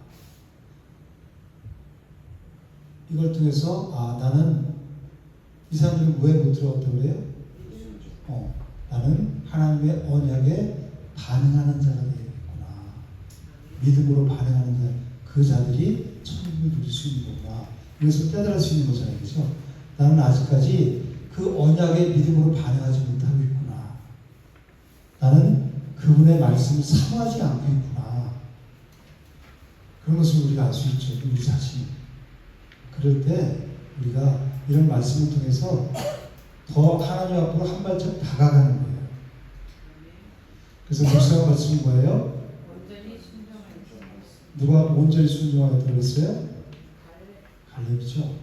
이걸 통해서 나는 이 사람들은 왜 못 들어갔다고 그래요? 불순종. 나는 하나님의 언약에 반응하는 자가 되겠구나. 믿음으로 반응하는 자, 그 자들이 천국을 누릴 수 있는 거구나. 이것을 깨달을 수 있는 거잖아요. 그렇죠? 나는 아직까지 그 언약에 믿음으로 반응하지 못하고 있구나. 나는 그분의 말씀을 사모하지 않고 있구나. 그런 것을 우리가 알 수 있죠. 우리 자신. 그럴 때 우리가 이런 말씀을 통해서 더 하나님 앞으로 한 발짝 다가가는 거예요. 그래서 묵상한 말씀이 뭐예요? 온전히 순종하였습니다. 누가 온전히 순종하였다고 했어요? 갈렙이죠.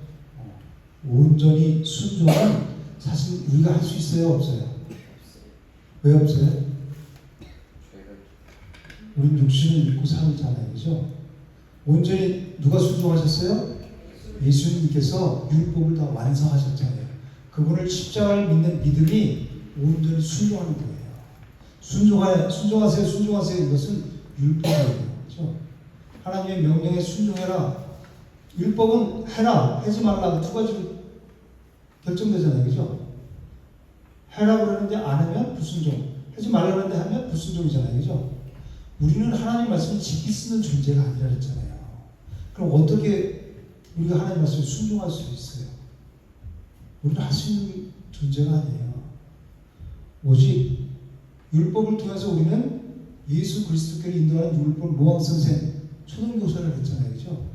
온전히 순종은 사실 우리가 할 수 있어요? 없어요? 왜 없어요? 죄가 우린 육신을 입고 살잖아요. 그죠? 온전히 누가 순종하셨어요? 예수님께서 율법을 다 완성하셨잖아요. 그분을 십자가를 믿는 믿음이 온전히 순종하는 거예요. 순종하세요. 이것은 율법이에요. 그렇죠? 하나님의 명령에 순종해라. 율법은 해라, 하지 말라. 두 가지로 결정되잖아요. 그죠? 해라 그러는데 안 하면 불순종. 하지 말라 그러는데 하면 불순종이잖아요. 그죠? 우리는 하나님 말씀을 지키 쓰는 존재가 아니라 그랬잖아요. 그럼 어떻게 우리가 하나님 말씀을 순종할 수 있어요? 우리는 할 수 있는 존재가 아니에요. 오직 율법을 통해서 우리는 예수 그리스도께로 인도하는 율법 모함선생 초등교사를 했잖아요. 그죠?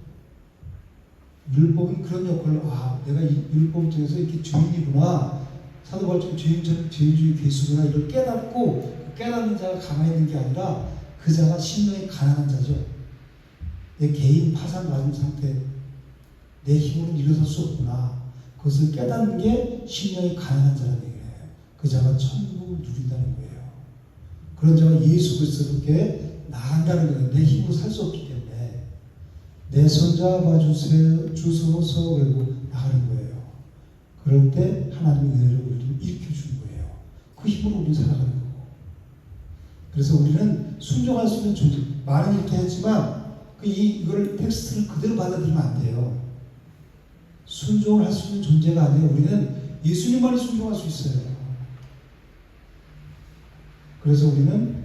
율법은 그런 역할을 내가 이 율법을 통해서 이렇게 죄인이구나. 사도 바울처럼 죄인주의 괴수구나. 이걸 깨닫고 깨닫는 자가 가만히 있는 게 아니라 그 자가 심령이 가난한 자죠. 내 개인 파산받은 상태, 내 힘으로는 일어설 수 없구나. 그것을 깨닫는 게 심령이 가난한 자라는 얘기예요. 그 자가 천국을 누린다는 거예요. 그런 자가 예수 그리스도께 나간다는 거예요. 내 힘으로 살 수 없기 때문에 내 손 잡아주세요, 주소서 그러고 나가는 거예요. 그럴 때 하나님의 은혜를 우리를 일으켜주는 거예요. 그 힘으로 우리 살아가는 거고. 그래서 우리는 순종할 수 있는 존재. 말은 이렇게 했지만 이걸 텍스트를 그대로 받아들이면 안 돼요. 순종을 할 수 있는 존재가 아니에요. 우리는 예수님만이 순종할 수 있어요. 그래서 우리는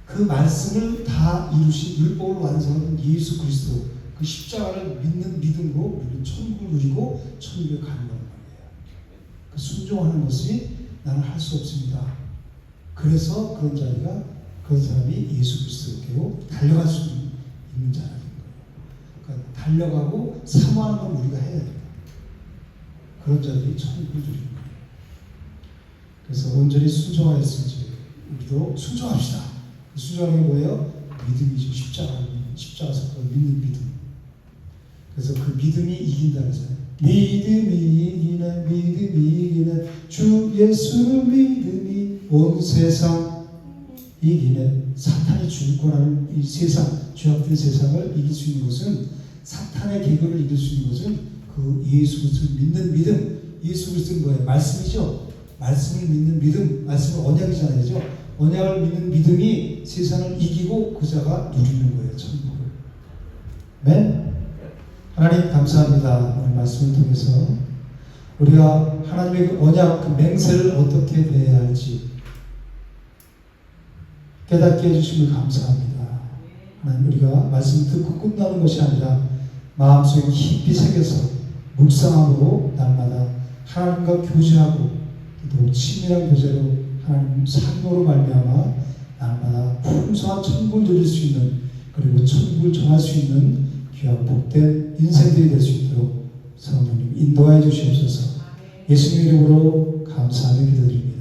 그 말씀을 다 이루신 율법을 완성한 예수 그리스도 그 십자가를 믿는 믿음으로 우리는 천국을 누리고 천국에 가는 거란 말이에요. 그 순종하는 것이 나는 할 수 없습니다. 그래서 그런 자리가 그런 사람이 예수 그리스도께로 달려갈 수 있는 자라는 거예요. 그러니까 달려가고 사모하는 건 우리가 해야 돼요. 그런 자들이 천국을 누리는 거예요. 그래서 온전히 순종하였은지 우리도 순종합시다. 순종하는 게 뭐예요? 믿음이죠. 십자가 사건을 믿는 믿음. 그래서 그 믿음이 이긴다 그러잖아요. 믿음이 이기는 주 예수 믿음이 온 세상 이기는 사탄이 죽을 거라는 이 세상 죄악된 세상을 이길 수 있는 것은 사탄의 계급을 이길 수 있는 것은 그 예수 그리스도를 믿는 믿음. 예수 그리스도는 뭐예요? 말씀이죠. 말씀을 믿는 믿음. 말씀은 언약이잖아요. 그죠? 언약을 믿는 믿음이 세상을 이기고 그 자가 누리는 거예요. 천국을. 아멘. 하나님 감사합니다. 오늘 말씀을 통해서 우리가 하나님의 그 언약, 그 맹세를 어떻게 대해야 할지 깨닫게 해주심을 감사합니다. 하나님 우리가 말씀 듣고 끝나는 것이 아니라 마음속에 깊이 새겨서 묵상함으로 날마다 하나님과 교제하고 또 친밀한 교제로 하나님 사랑으로 말미암아 날마다 풍성한 천국을 누릴 수 있는 그리고 천국을 전할 수 있는 귀한 복된 인생들이 될 수 있도록 성령님 인도하여 주시옵소서. 예수님 이름으로 감사하며 기도드립니다.